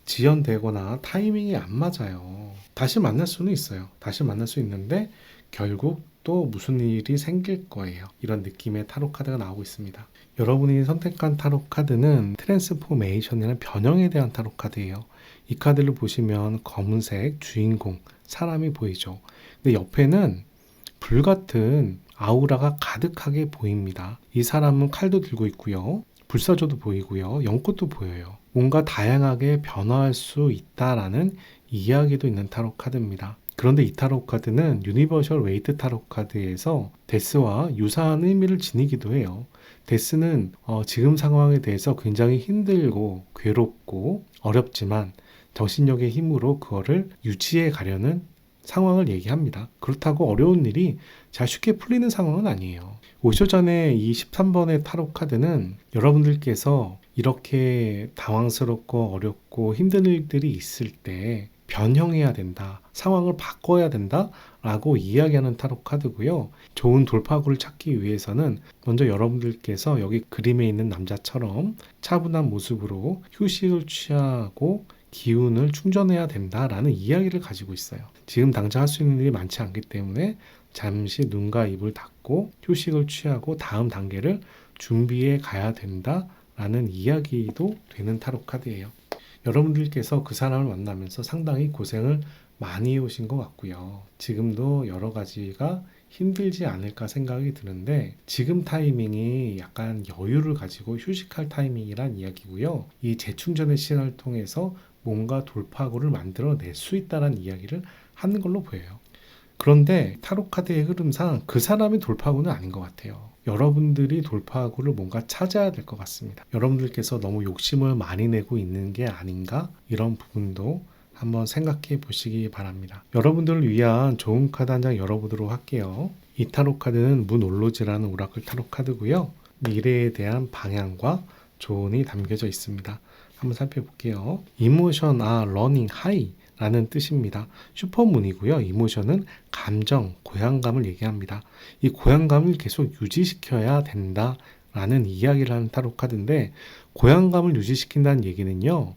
지연되거나 타이밍이 안 맞아요. 다시 만날 수는 있어요. 다시 만날 수 있는데 결국 또 무슨 일이 생길 거예요. 이런 느낌의 타로 카드가 나오고 있습니다. 여러분이 선택한 타로 카드는 트랜스포메이션이라는 변형에 대한 타로 카드예요. 이 카드를 보시면 검은색 주인공 사람이 보이죠. 근데 옆에는 불같은 아우라가 가득하게 보입니다. 이 사람은 칼도 들고 있고요. 불사조도 보이고요. 연꽃도 보여요. 뭔가 다양하게 변화할 수 있다라는 이야기도 있는 타로 카드입니다. 그런데 이 타로 카드는 유니버셜 웨이트 타로 카드에서 데스와 유사한 의미를 지니기도 해요. 데스는 지금 상황에 대해서 굉장히 힘들고 괴롭고 어렵지만 정신력의 힘으로 그거를 유지해 가려는 상황을 얘기합니다. 그렇다고 어려운 일이 잘 쉽게 풀리는 상황은 아니에요. 5초 전에 이 13번의 타로 카드는 여러분들께서 이렇게 당황스럽고 어렵고 힘든 일들이 있을 때 변형해야 된다, 상황을 바꿔야 된다 라고 이야기하는 타로 카드고요. 좋은 돌파구를 찾기 위해서는 먼저 여러분들께서 여기 그림에 있는 남자처럼 차분한 모습으로 휴식을 취하고 기운을 충전해야 된다라는 이야기를 가지고 있어요. 지금 당장 할 수 있는 일이 많지 않기 때문에 잠시 눈과 입을 닫고 휴식을 취하고 다음 단계를 준비해 가야 된다라는 이야기도 되는 타로 카드예요. 여러분들께서 그 사람을 만나면서 상당히 고생을 많이 해오신 것 같고요. 지금도 여러 가지가 힘들지 않을까 생각이 드는데 지금 타이밍이 약간 여유를 가지고 휴식할 타이밍이란 이야기고요. 이 재충전의 시간을 통해서 뭔가 돌파구를 만들어낼 수 있다는 이야기를 하는 걸로 보여요. 그런데 타로 카드의 흐름상 그 사람이 돌파구는 아닌 것 같아요. 여러분들이 돌파구를 뭔가 찾아야 될 것 같습니다. 여러분들께서 너무 욕심을 많이 내고 있는 게 아닌가? 이런 부분도 한번 생각해 보시기 바랍니다. 여러분들을 위한 좋은 카드 한 장 열어보도록 할게요. 이 타로 카드는 문올로지라는 오라클 타로 카드고요. 미래에 대한 방향과 조언이 담겨져 있습니다. 한번 살펴볼게요. Emotion are running high 라는 뜻입니다. 슈퍼문이고요. 이모션은 감정, 고향감을 얘기합니다. 이 고향감을 계속 유지시켜야 된다라는 이야기를 하는 타로 카드인데 고향감을 유지시킨다는 얘기는요.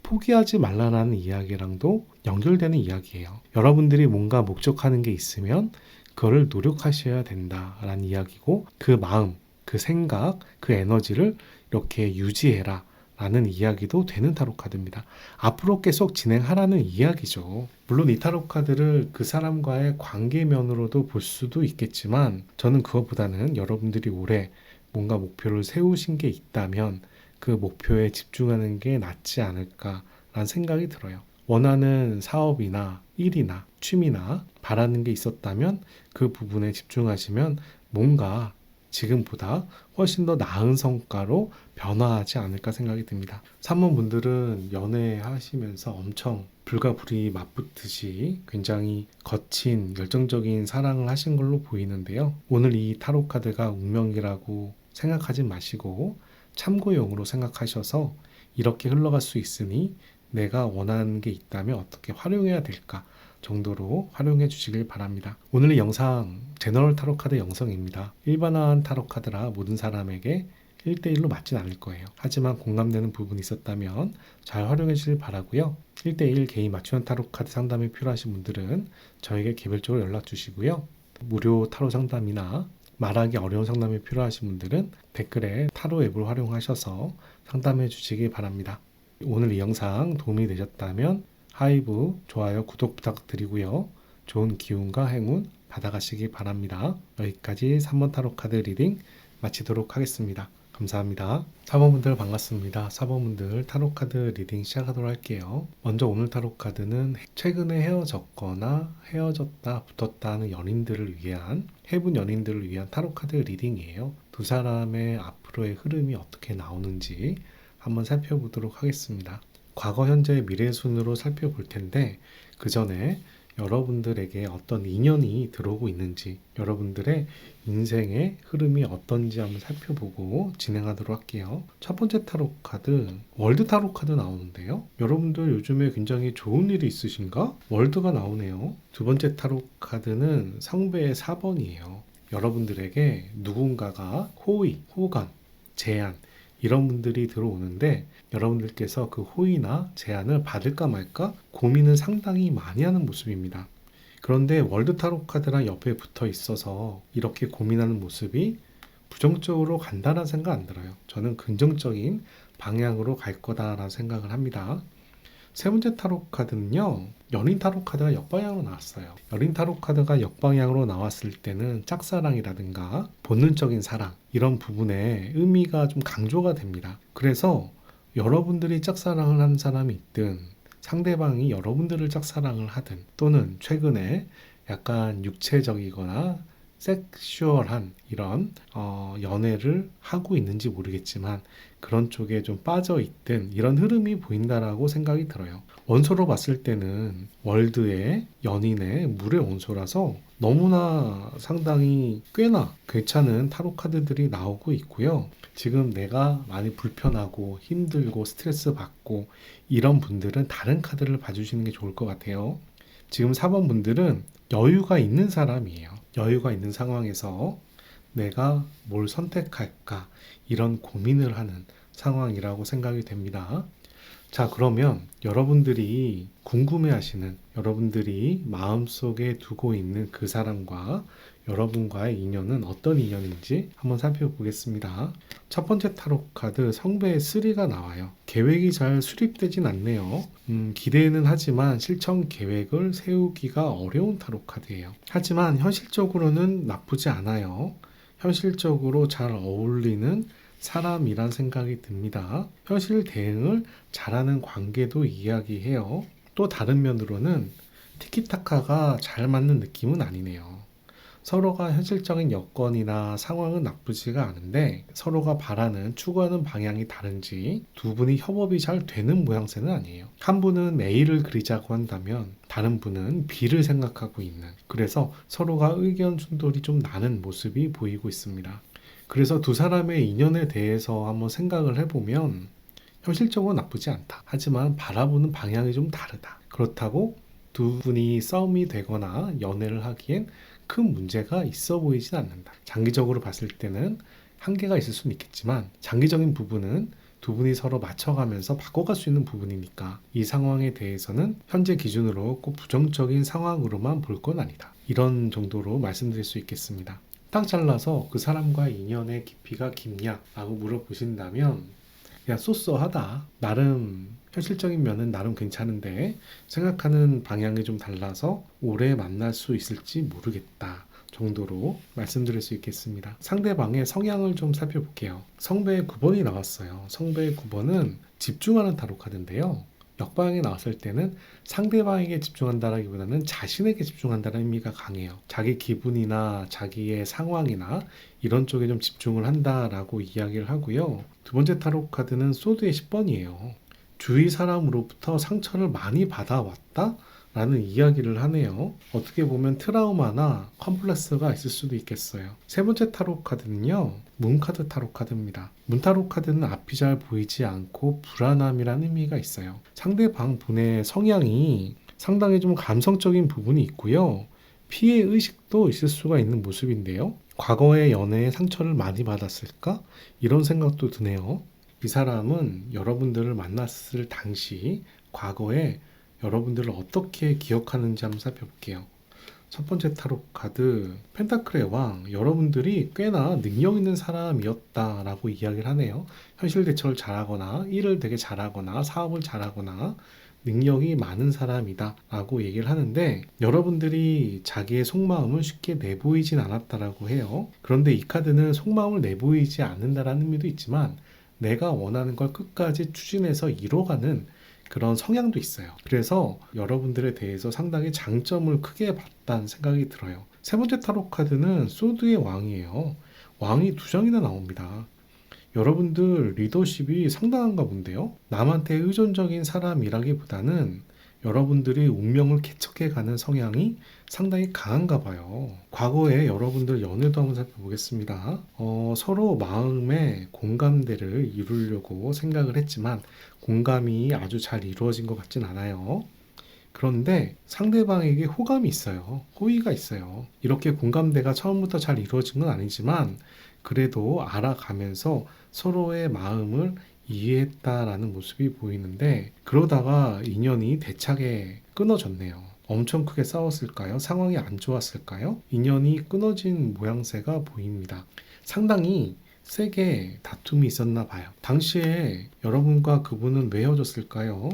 포기하지 말라는 이야기랑도 연결되는 이야기예요. 여러분들이 뭔가 목적하는 게 있으면 그거를 노력하셔야 된다라는 이야기고 그 마음, 그 생각, 그 에너지를 이렇게 유지해라 라는 이야기도 되는 타로 카드입니다. 앞으로 계속 진행하라는 이야기죠. 물론 이 타로 카드를 그 사람과의 관계면으로도 볼 수도 있겠지만 저는 그것보다는 여러분들이 올해 뭔가 목표를 세우신 게 있다면 그 목표에 집중하는 게 낫지 않을까라는 생각이 들어요. 원하는 사업이나 일이나 취미나 바라는 게 있었다면 그 부분에 집중하시면 뭔가 지금보다 훨씬 더 나은 성과로 변화하지 않을까 생각이 듭니다. 3번 분들은 연애하시면서 엄청 불과 불이 맞붙듯이 굉장히 거친 열정적인 사랑을 하신 걸로 보이는데요. 오늘 이 타로 카드가 운명이라고 생각하지 마시고 참고용으로 생각하셔서 이렇게 흘러갈 수 있으니 내가 원하는 게 있다면 어떻게 활용해야 될까 정도로 활용해 주시길 바랍니다. 오늘 의 영상 제너럴 타로 카드 영상입니다. 일반화한 타로 카드라 모든 사람에게 1대1로 맞진 않을 거예요. 하지만 공감되는 부분이 있었다면 잘 활용해 주시길 바라고요. 1대1 개인 맞춤형 타로 카드 상담이 필요하신 분들은 저에게 개별적으로 연락 주시고요. 무료 타로 상담이나 말하기 어려운 상담이 필요하신 분들은 댓글에 타로 앱을 활용하셔서 상담해 주시기 바랍니다. 오늘 이 영상 도움이 되셨다면 하이브, 좋아요, 구독 부탁드리고요. 좋은 기운과 행운 받아가시기 바랍니다. 여기까지 3번 타로 카드 리딩 마치도록 하겠습니다. 감사합니다. 4번분들 반갑습니다. 4번분들 타로 카드 리딩 시작하도록 할게요. 먼저 오늘 타로 카드는 최근에 헤어졌거나 헤어졌다 붙었다 하는 연인들을 위한 해분 연인들을 위한 타로 카드 리딩이에요. 두 사람의 앞으로의 흐름이 어떻게 나오는지 한번 살펴보도록 하겠습니다. 과거, 현재, 미래 순으로 살펴볼 텐데 그 전에 여러분들에게 어떤 인연이 들어오고 있는지 여러분들의 인생의 흐름이 어떤지 한번 살펴보고 진행하도록 할게요. 첫 번째 타로 카드 월드 타로 카드 나오는데요. 여러분들 요즘에 굉장히 좋은 일이 있으신가? 월드가 나오네요. 두 번째 타로 카드는 성배의 4번이에요. 여러분들에게 누군가가 호의, 호감, 제안 이런 분들이 들어오는데 여러분들께서 그 호의나 제안을 받을까 말까 고민을 상당히 많이 하는 모습입니다. 그런데 월드 타로 카드랑 옆에 붙어 있어서 이렇게 고민하는 모습이 부정적으로 간다는 생각 안 들어요. 저는 긍정적인 방향으로 갈 거다라는 생각을 합니다. 세 번째 타로 카드는요. 연인 타로 카드가 역방향으로 나왔어요. 연인 타로 카드가 역방향으로 나왔을 때는 짝사랑이라든가 본능적인 사랑 이런 부분에 의미가 좀 강조가 됩니다. 그래서 여러분들이 짝사랑을 하는 사람이 있든 상대방이 여러분들을 짝사랑을 하든 또는 최근에 약간 육체적이거나 섹슈얼한 이런 연애를 하고 있는지 모르겠지만 그런 쪽에 좀 빠져 있든 이런 흐름이 보인다라고 생각이 들어요. 원소로 봤을 때는 월드의 연인의 물의 원소라서 너무나 상당히 꽤나 괜찮은 타로 카드들이 나오고 있고요. 지금 내가 많이 불편하고 힘들고 스트레스 받고 이런 분들은 다른 카드를 봐주시는 게 좋을 것 같아요. 지금 4번 분들은 여유가 있는 사람이에요. 여유가 있는 상황에서 내가 뭘 선택할까 이런 고민을 하는 상황이라고 생각이 됩니다. 자, 그러면 여러분들이 궁금해하시는, 여러분들이 마음속에 두고 있는 그 사람과 여러분과의 인연은 어떤 인연인지 한번 살펴보겠습니다. 첫 번째 타로 카드 성배의 3가 나와요. 계획이 잘 수립되진 않네요. 기대는 하지만 실천 계획을 세우기가 어려운 타로 카드예요. 하지만 현실적으로는 나쁘지 않아요. 현실적으로 잘 어울리는 사람이란 생각이 듭니다. 현실 대응을 잘하는 관계도 이야기해요. 또 다른 면으로는 티키타카가 잘 맞는 느낌은 아니네요. 서로가 현실적인 여건이나 상황은 나쁘지가 않은데 서로가 바라는, 추구하는 방향이 다른지 두 분이 협업이 잘 되는 모양새는 아니에요. 한 분은 A를 그리자고 한다면 다른 분은 B를 생각하고 있는, 그래서 서로가 의견 충돌이 좀 나는 모습이 보이고 있습니다. 그래서 두 사람의 인연에 대해서 한번 생각을 해보면 현실적으로 나쁘지 않다. 하지만 바라보는 방향이 좀 다르다. 그렇다고 두 분이 싸움이 되거나 연애를 하기엔 큰 문제가 있어 보이진 않는다. 장기적으로 봤을 때는 한계가 있을 수는 있겠지만 장기적인 부분은 두 분이 서로 맞춰가면서 바꿔갈 수 있는 부분이니까 이 상황에 대해서는 현재 기준으로 꼭 부정적인 상황으로만 볼 건 아니다. 이런 정도로 말씀드릴 수 있겠습니다. 딱 잘라서 그 사람과의 인연의 깊이가 깊냐 라고 물어보신다면 그냥 쏘쏘하다. 나름 현실적인 면은 나름 괜찮은데 생각하는 방향이 좀 달라서 오래 만날 수 있을지 모르겠다 정도로 말씀드릴 수 있겠습니다. 상대방의 성향을 좀 살펴볼게요. 성배의 9번이 나왔어요. 성배의 9번은 집중하는 타로 카드인데요. 역방향이 나왔을 때는 상대방에게 집중한다라기보다는 자신에게 집중한다는 의미가 강해요. 자기 기분이나 자기의 상황이나 이런 쪽에 좀 집중을 한다라고 이야기를 하고요. 두 번째 타로 카드는 소드의 10번이에요. 주위 사람으로부터 상처를 많이 받아왔다? 라는 이야기를 하네요. 어떻게 보면 트라우마나 컴플렉스가 있을 수도 있겠어요. 세 번째 타로 카드는요, 문카드 타로 카드입니다. 문타로 카드는 앞이 잘 보이지 않고 불안함이라는 의미가 있어요. 상대방 분의 성향이 상당히 좀 감성적인 부분이 있고요. 피해 의식도 있을 수가 있는 모습인데요. 과거의 연애에 상처를 많이 받았을까? 이런 생각도 드네요. 이 사람은 여러분들을 만났을 당시 과거에 여러분들을 어떻게 기억하는지 한번 살펴볼게요. 첫 번째 타로 카드 펜타클의 왕, 여러분들이 꽤나 능력 있는 사람이었다라고 이야기를 하네요. 현실 대처를 잘하거나 일을 되게 잘하거나 사업을 잘하거나 능력이 많은 사람이다 라고 얘기를 하는데 여러분들이 자기의 속마음을 쉽게 내보이진 않았다라고 해요. 그런데 이 카드는 속마음을 내보이지 않는다라는 의미도 있지만 내가 원하는 걸 끝까지 추진해서 이뤄가는 그런 성향도 있어요. 그래서 여러분들에 대해서 상당히 장점을 크게 봤다는 생각이 들어요. 세 번째 타로 카드는 소드의 왕이에요. 왕이 두 장이나 나옵니다. 여러분들 리더십이 상당한가 본데요. 남한테 의존적인 사람이라기보다는 여러분들이 운명을 개척해가는 성향이 상당히 강한가 봐요. 과거에 여러분들 연애도 한번 살펴보겠습니다. 서로 마음의 공감대를 이루려고 생각을 했지만 공감이 아주 잘 이루어진 것 같진 않아요. 그런데 상대방에게 호감이 있어요. 호의가 있어요. 이렇게 공감대가 처음부터 잘 이루어진 건 아니지만 그래도 알아가면서 서로의 마음을 이해했다라는 모습이 보이는데 그러다가 인연이 대차게 끊어졌네요. 엄청 크게 싸웠을까요? 상황이 안 좋았을까요? 인연이 끊어진 모양새가 보입니다. 상당히 세게 다툼이 있었나 봐요. 당시에 여러분과 그분은 왜 헤어졌을까요?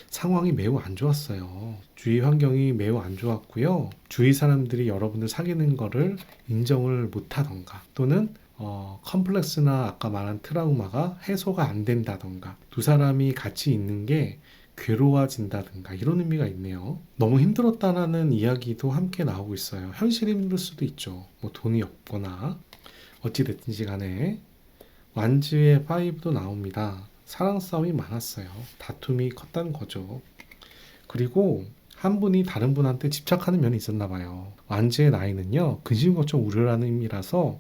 상황이 매우 안 좋았어요. 주위 환경이 매우 안 좋았고요. 주위 사람들이 여러분을 사귀는 거를 인정을 못하던가 또는 컴플렉스나 아까 말한 트라우마가 해소가 안 된다던가 두 사람이 같이 있는 게 괴로워진다든가 이런 의미가 있네요. 너무 힘들었다라는 이야기도 함께 나오고 있어요. 현실이 힘들 수도 있죠. 뭐 돈이 없거나 어찌됐든지 간에. 완즈의 5도 나옵니다. 사랑 싸움이 많았어요. 다툼이 컸다는 거죠. 그리고 한 분이 다른 분한테 집착하는 면이 있었나 봐요. 완즈의 나이는요, 근심걱정 우려라는 의미라서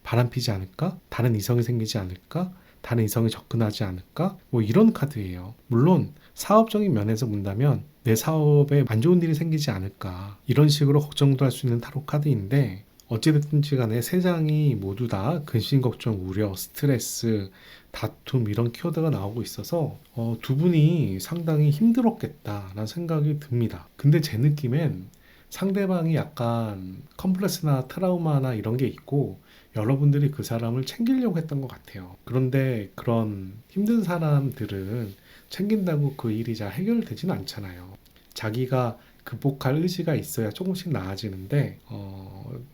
바람피지 않을까? 다른 이성이 생기지 않을까? 다른 이성이 접근하지 않을까? 뭐 이런 카드예요. 물론 사업적인 면에서 본다면 내 사업에 안 좋은 일이 생기지 않을까? 이런 식으로 걱정도 할 수 있는 타로 카드인데, 어찌됐든지 간에 세 장이 모두 다 근심, 걱정, 우려, 스트레스, 다툼 이런 키워드가 나오고 있어서 두 분이 상당히 힘들었겠다라는 생각이 듭니다. 근데 제 느낌엔 상대방이 약간 컴플렉스나 트라우마나 이런 게 있고 여러분들이 그 사람을 챙기려고 했던 것 같아요. 그런데 그런 힘든 사람들은 챙긴다고 그 일이 잘 해결되지는 않잖아요. 자기가 극복할 의지가 있어야 조금씩 나아지는데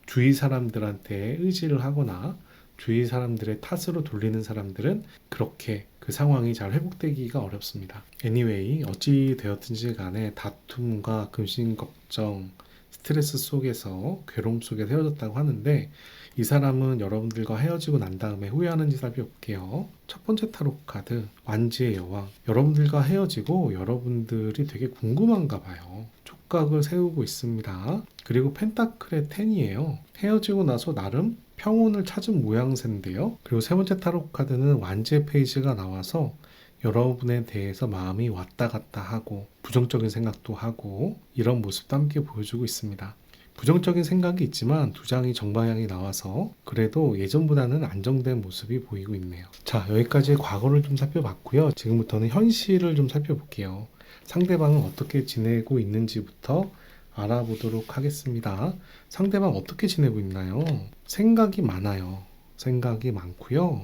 주위 사람들한테 의지를 하거나 주위 사람들의 탓으로 돌리는 사람들은 그렇게 그 상황이 잘 회복되기가 어렵습니다. Anyway, 어찌 되었든지 간에 다툼과 근심, 걱정, 스트레스 속에서 괴로움 속에서 헤어졌다고 하는데, 이 사람은 여러분들과 헤어지고 난 다음에 후회하는지 살펴볼게요. 첫 번째 타로 카드 완지의 여왕. 여러분들과 헤어지고 여러분들이 되게 궁금한가 봐요. 촉각을 세우고 있습니다. 그리고 펜타클의 10이에요. 헤어지고 나서 나름 평온을 찾은 모양새인데요. 그리고 세 번째 타로 카드는 완지의 페이지가 나와서 여러분에 대해서 마음이 왔다 갔다 하고 부정적인 생각도 하고 이런 모습도 함께 보여주고 있습니다. 부정적인 생각이 있지만 두 장이 정방향이 나와서 그래도 예전보다는 안정된 모습이 보이고 있네요. 자, 여기까지 과거를 좀 살펴봤고요. 지금부터는 현실을 좀 살펴볼게요. 상대방은 어떻게 지내고 있는지부터 알아보도록 하겠습니다. 상대방 어떻게 지내고 있나요? 생각이 많아요. 생각이 많고요.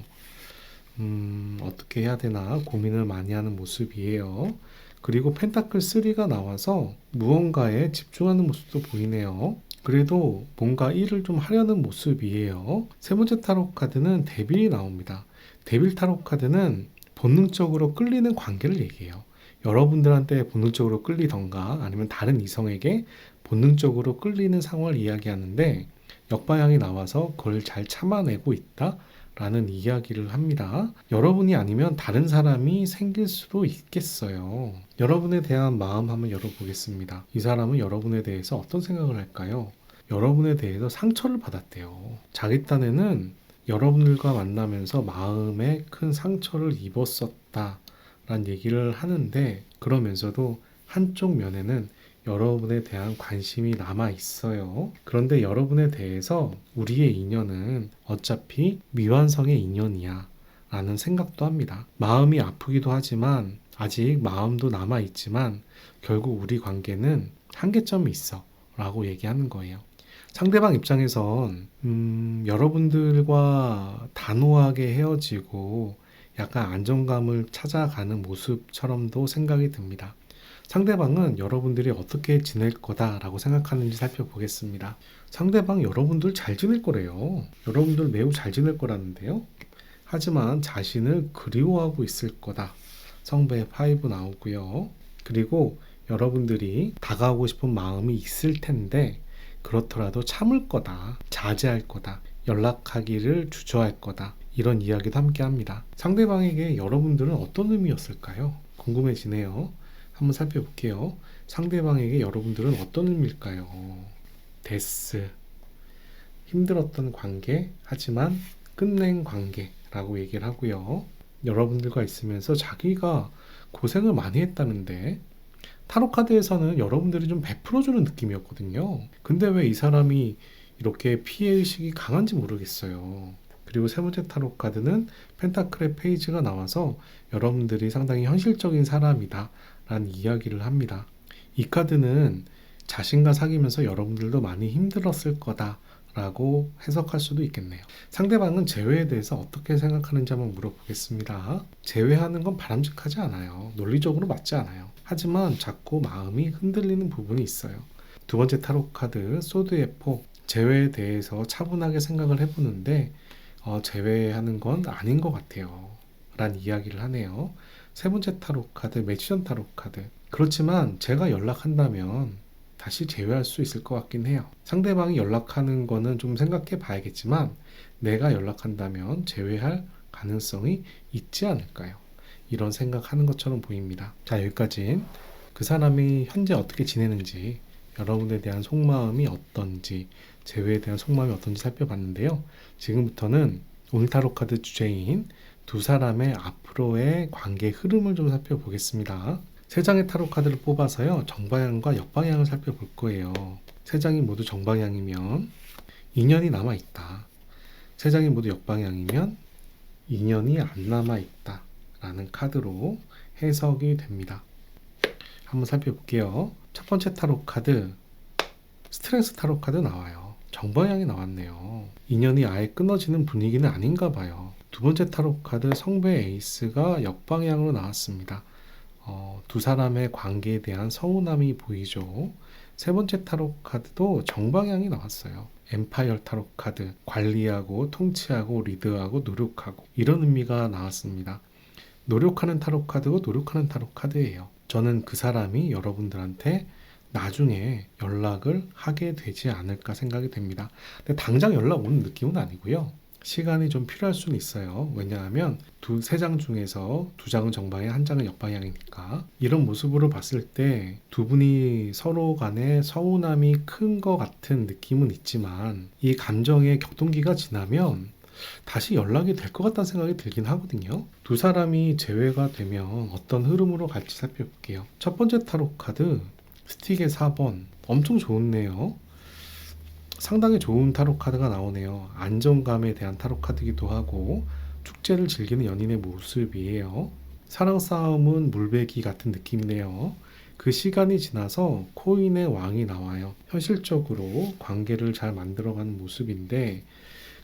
어떻게 해야 되나 고민을 많이 하는 모습이에요. 그리고 펜타클 3가 나와서 무언가에 집중하는 모습도 보이네요. 그래도 뭔가 일을 좀 하려는 모습이에요. 세 번째 타로 카드는 데빌이 나옵니다. 데빌 타로 카드는 본능적으로 끌리는 관계를 얘기해요. 여러분들한테 본능적으로 끌리던가 아니면 다른 이성에게 본능적으로 끌리는 상황을 이야기하는데, 역방향이 나와서 그걸 잘 참아내고 있다 라는 이야기를 합니다. 여러분이 아니면 다른 사람이 생길 수도 있겠어요. 여러분에 대한 마음 한번 열어보겠습니다. 이 사람은 여러분에 대해서 어떤 생각을 할까요? 여러분에 대해서 상처를 받았대요. 자기 딴에는 여러분들과 만나면서 마음에 큰 상처를 입었었다 라는 얘기를 하는데, 그러면서도 한쪽 면에는 여러분에 대한 관심이 남아 있어요. 그런데 여러분에 대해서 우리의 인연은 어차피 미완성의 인연이야 라는 생각도 합니다. 마음이 아프기도 하지만 아직 마음도 남아 있지만 결국 우리 관계는 한계점이 있어 라고 얘기하는 거예요. 상대방 입장에선 여러분들과 단호하게 헤어지고 약간 안정감을 찾아가는 모습처럼도 생각이 듭니다. 상대방은 여러분들이 어떻게 지낼 거다라고 생각하는지 살펴보겠습니다. 상대방 여러분들 잘 지낼 거래요. 여러분들 매우 잘 지낼 거라는데요. 하지만 자신을 그리워하고 있을 거다. 성배의 5 나오고요. 그리고 여러분들이 다가오고 싶은 마음이 있을 텐데 그렇더라도 참을 거다. 자제할 거다. 연락하기를 주저할 거다. 이런 이야기도 함께 합니다. 상대방에게 여러분들은 어떤 의미였을까요? 궁금해지네요. 한번 살펴볼게요. 상대방에게 여러분들은 어떤 의미일까요? 데스, 힘들었던 관계, 하지만 끝낸 관계라고 얘기를 하고요. 여러분들과 있으면서 자기가 고생을 많이 했다는데, 타로 카드에서는 여러분들이 좀 베풀어주는 느낌이었거든요. 근데 왜 이 사람이 이렇게 피해의식이 강한지 모르겠어요. 그리고 세 번째 타로 카드는 펜타클의 페이지가 나와서 여러분들이 상당히 현실적인 사람이다 라는 이야기를 합니다. 이 카드는 자신과 사귀면서 여러분들도 많이 힘들었을 거다 라고 해석할 수도 있겠네요. 상대방은 재회에 대해서 어떻게 생각하는지 한번 물어보겠습니다. 재회하는 건 바람직하지 않아요. 논리적으로 맞지 않아요. 하지만 자꾸 마음이 흔들리는 부분이 있어요. 두 번째 타로 카드 소드의 포, 재회에 대해서 차분하게 생각을 해보는데 재회하는 건 아닌 것 같아요 라는 이야기를 하네요. 세 번째 타로 카드, 매지션 타로 카드. 그렇지만 제가 연락한다면 다시 제외할 수 있을 것 같긴 해요. 상대방이 연락하는 거는 좀 생각해 봐야겠지만 내가 연락한다면 제외할 가능성이 있지 않을까요? 이런 생각하는 것처럼 보입니다. 자, 여기까지 그 사람이 현재 어떻게 지내는지, 여러분에 대한 속마음이 어떤지, 제외에 대한 속마음이 어떤지 살펴봤는데요. 지금부터는 오늘 타로 카드 주제인 두 사람의 앞으로의 관계 흐름을 좀 살펴보겠습니다. 세 장의 타로 카드를 뽑아서요, 정방향과 역방향을 살펴볼 거예요. 세 장이 모두 정방향이면 인연이 남아있다. 세 장이 모두 역방향이면 인연이 안 남아있다 라는 카드로 해석이 됩니다. 한번 살펴볼게요. 첫 번째 타로 카드, 스트레스 타로 카드 나와요. 정방향이 나왔네요. 인연이 아예 끊어지는 분위기는 아닌가 봐요. 두 번째 타로 카드, 성배 에이스가 역방향으로 나왔습니다. 두 사람의 관계에 대한 서운함이 보이죠. 세 번째 타로 카드도 정방향이 나왔어요. 엠파이어 타로 카드, 관리하고 통치하고 리드하고 노력하고, 이런 의미가 나왔습니다. 노력하는 타로 카드고 노력하는 타로 카드예요. 저는 그 사람이 여러분들한테 나중에 연락을 하게 되지 않을까 생각이 됩니다. 근데 당장 연락 오는 느낌은 아니고요. 시간이 좀 필요할 수는 있어요. 왜냐하면 세 장 중에서 두 장은 정방향, 한 장은 역방향이니까. 이런 모습으로 봤을 때 두 분이 서로 간에 서운함이 큰 것 같은 느낌은 있지만, 이 감정의 격동기가 지나면 다시 연락이 될 것 같다는 생각이 들긴 하거든요. 두 사람이 제외가 되면 어떤 흐름으로 갈지 살펴볼게요. 첫 번째 타로 카드, 스틱의 4번. 엄청 좋네요. 상당히 좋은 타로 카드가 나오네요. 안정감에 대한 타로 카드이기도 하고, 축제를 즐기는 연인의 모습이에요. 사랑 싸움은 물배기 같은 느낌이네요. 그 시간이 지나서 코인의 왕이 나와요. 현실적으로 관계를 잘 만들어가는 모습인데,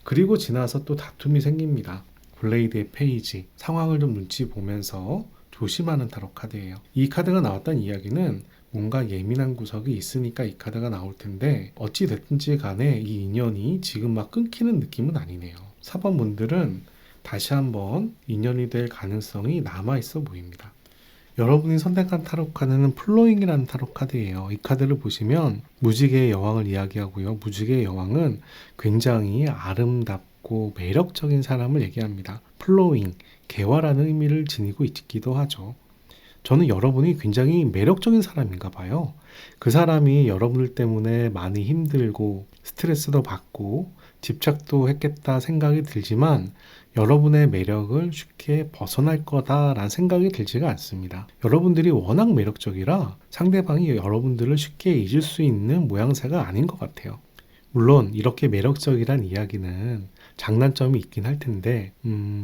그리고 지나서 또 다툼이 생깁니다. 블레이드의 페이지, 상황을 좀 눈치 보면서 조심하는 타로 카드예요. 이 카드가 나왔다는 이야기는 뭔가 예민한 구석이 있으니까 이 카드가 나올 텐데, 어찌 됐든지 간에 이 인연이 지금 막 끊기는 느낌은 아니네요. 4번 분들은 다시 한번 인연이 될 가능성이 남아있어 보입니다. 여러분이 선택한 타로 카드는 플로잉이라는 타로 카드예요. 이 카드를 보시면 무지개의 여왕을 이야기하고요. 무지개의 여왕은 굉장히 아름답고 매력적인 사람을 얘기합니다. 플로잉, 개화라는 의미를 지니고 있기도 하죠. 저는 여러분이 굉장히 매력적인 사람인가 봐요. 그 사람이 여러분들 때문에 많이 힘들고 스트레스도 받고 집착도 했겠다 생각이 들지만, 여러분의 매력을 쉽게 벗어날 거다라는 생각이 들지가 않습니다. 여러분들이 워낙 매력적이라 상대방이 여러분들을 쉽게 잊을 수 있는 모양새가 아닌 것 같아요. 물론 이렇게 매력적이란 이야기는 장단점이 있긴 할 텐데,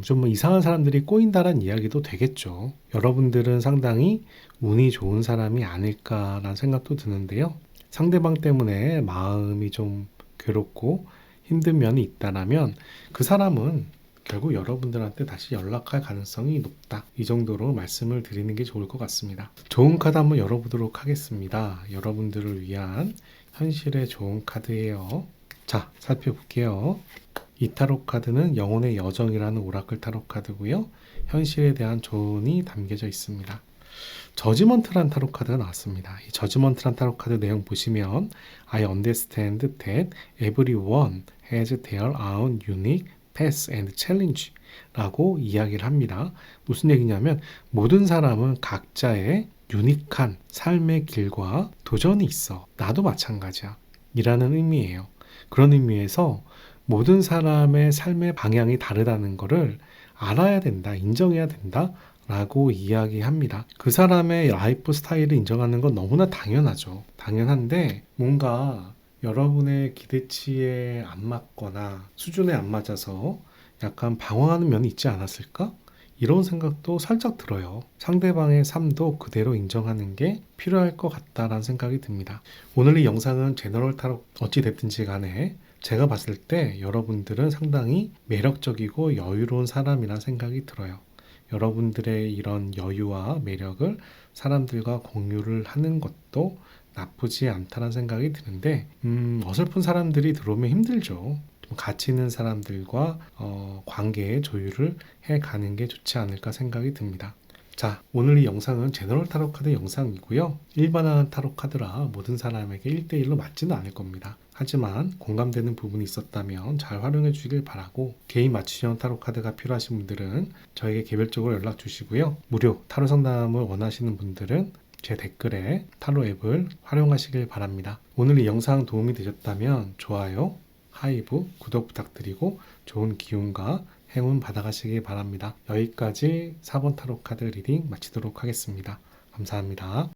좀 이상한 사람들이 꼬인다란 이야기도 되겠죠. 여러분들은 상당히 운이 좋은 사람이 아닐까라는 생각도 드는데요. 상대방 때문에 마음이 좀 괴롭고 힘든 면이 있다라면 그 사람은 결국 여러분들한테 다시 연락할 가능성이 높다. 이 정도로 말씀을 드리는 게 좋을 것 같습니다. 좋은 카드 한번 열어보도록 하겠습니다. 여러분들을 위한 현실의 좋은 카드예요. 자, 살펴볼게요. 이 타로 카드는 영혼의 여정이라는 오라클 타로 카드고요. 현실에 대한 조언이 담겨져 있습니다. 저지먼트란 타로 카드가 나왔습니다. 이 저지먼트란 타로 카드 내용 보시면 I understand that everyone has their own unique path and challenge 라고 이야기를 합니다. 무슨 얘기냐면 모든 사람은 각자의 유니크한 삶의 길과 도전이 있어. 나도 마찬가지야. 이라는 의미예요. 그런 의미에서 모든 사람의 삶의 방향이 다르다는 것을 알아야 된다, 인정해야 된다 라고 이야기합니다. 그 사람의 라이프 스타일을 인정하는 건 너무나 당연하죠. 당연한데 뭔가 여러분의 기대치에 안 맞거나 수준에 안 맞아서 약간 방황하는 면이 있지 않았을까? 이런 생각도 살짝 들어요. 상대방의 삶도 그대로 인정하는 게 필요할 것 같다라는 생각이 듭니다. 오늘 이 영상은 제너럴 타로 어찌 됐든지 간에 제가 봤을 때 여러분들은 상당히 매력적이고 여유로운 사람이라는 생각이 들어요. 여러분들의 이런 여유와 매력을 사람들과 공유를 하는 것도 나쁘지 않다는 생각이 드는데, 어설픈 사람들이 들어오면 힘들죠. 좀 가치 있는 사람들과 관계의 조율을 해가는 게 좋지 않을까 생각이 듭니다. 자, 오늘 이 영상은 제너럴 타로 카드 영상이고요. 일반화한 타로 카드라 모든 사람에게 1대1로 맞지는 않을 겁니다. 하지만 공감되는 부분이 있었다면 잘 활용해 주시길 바라고, 개인 맞춤형 타로 카드가 필요하신 분들은 저에게 개별적으로 연락 주시고요. 무료 타로 상담을 원하시는 분들은 제 댓글에 타로 앱을 활용하시길 바랍니다. 오늘 이 영상 도움이 되셨다면 좋아요, 하이브, 구독 부탁드리고 좋은 기운과 행운 받아가시기 바랍니다. 여기까지 4번 타로 카드 리딩 마치도록 하겠습니다. 감사합니다.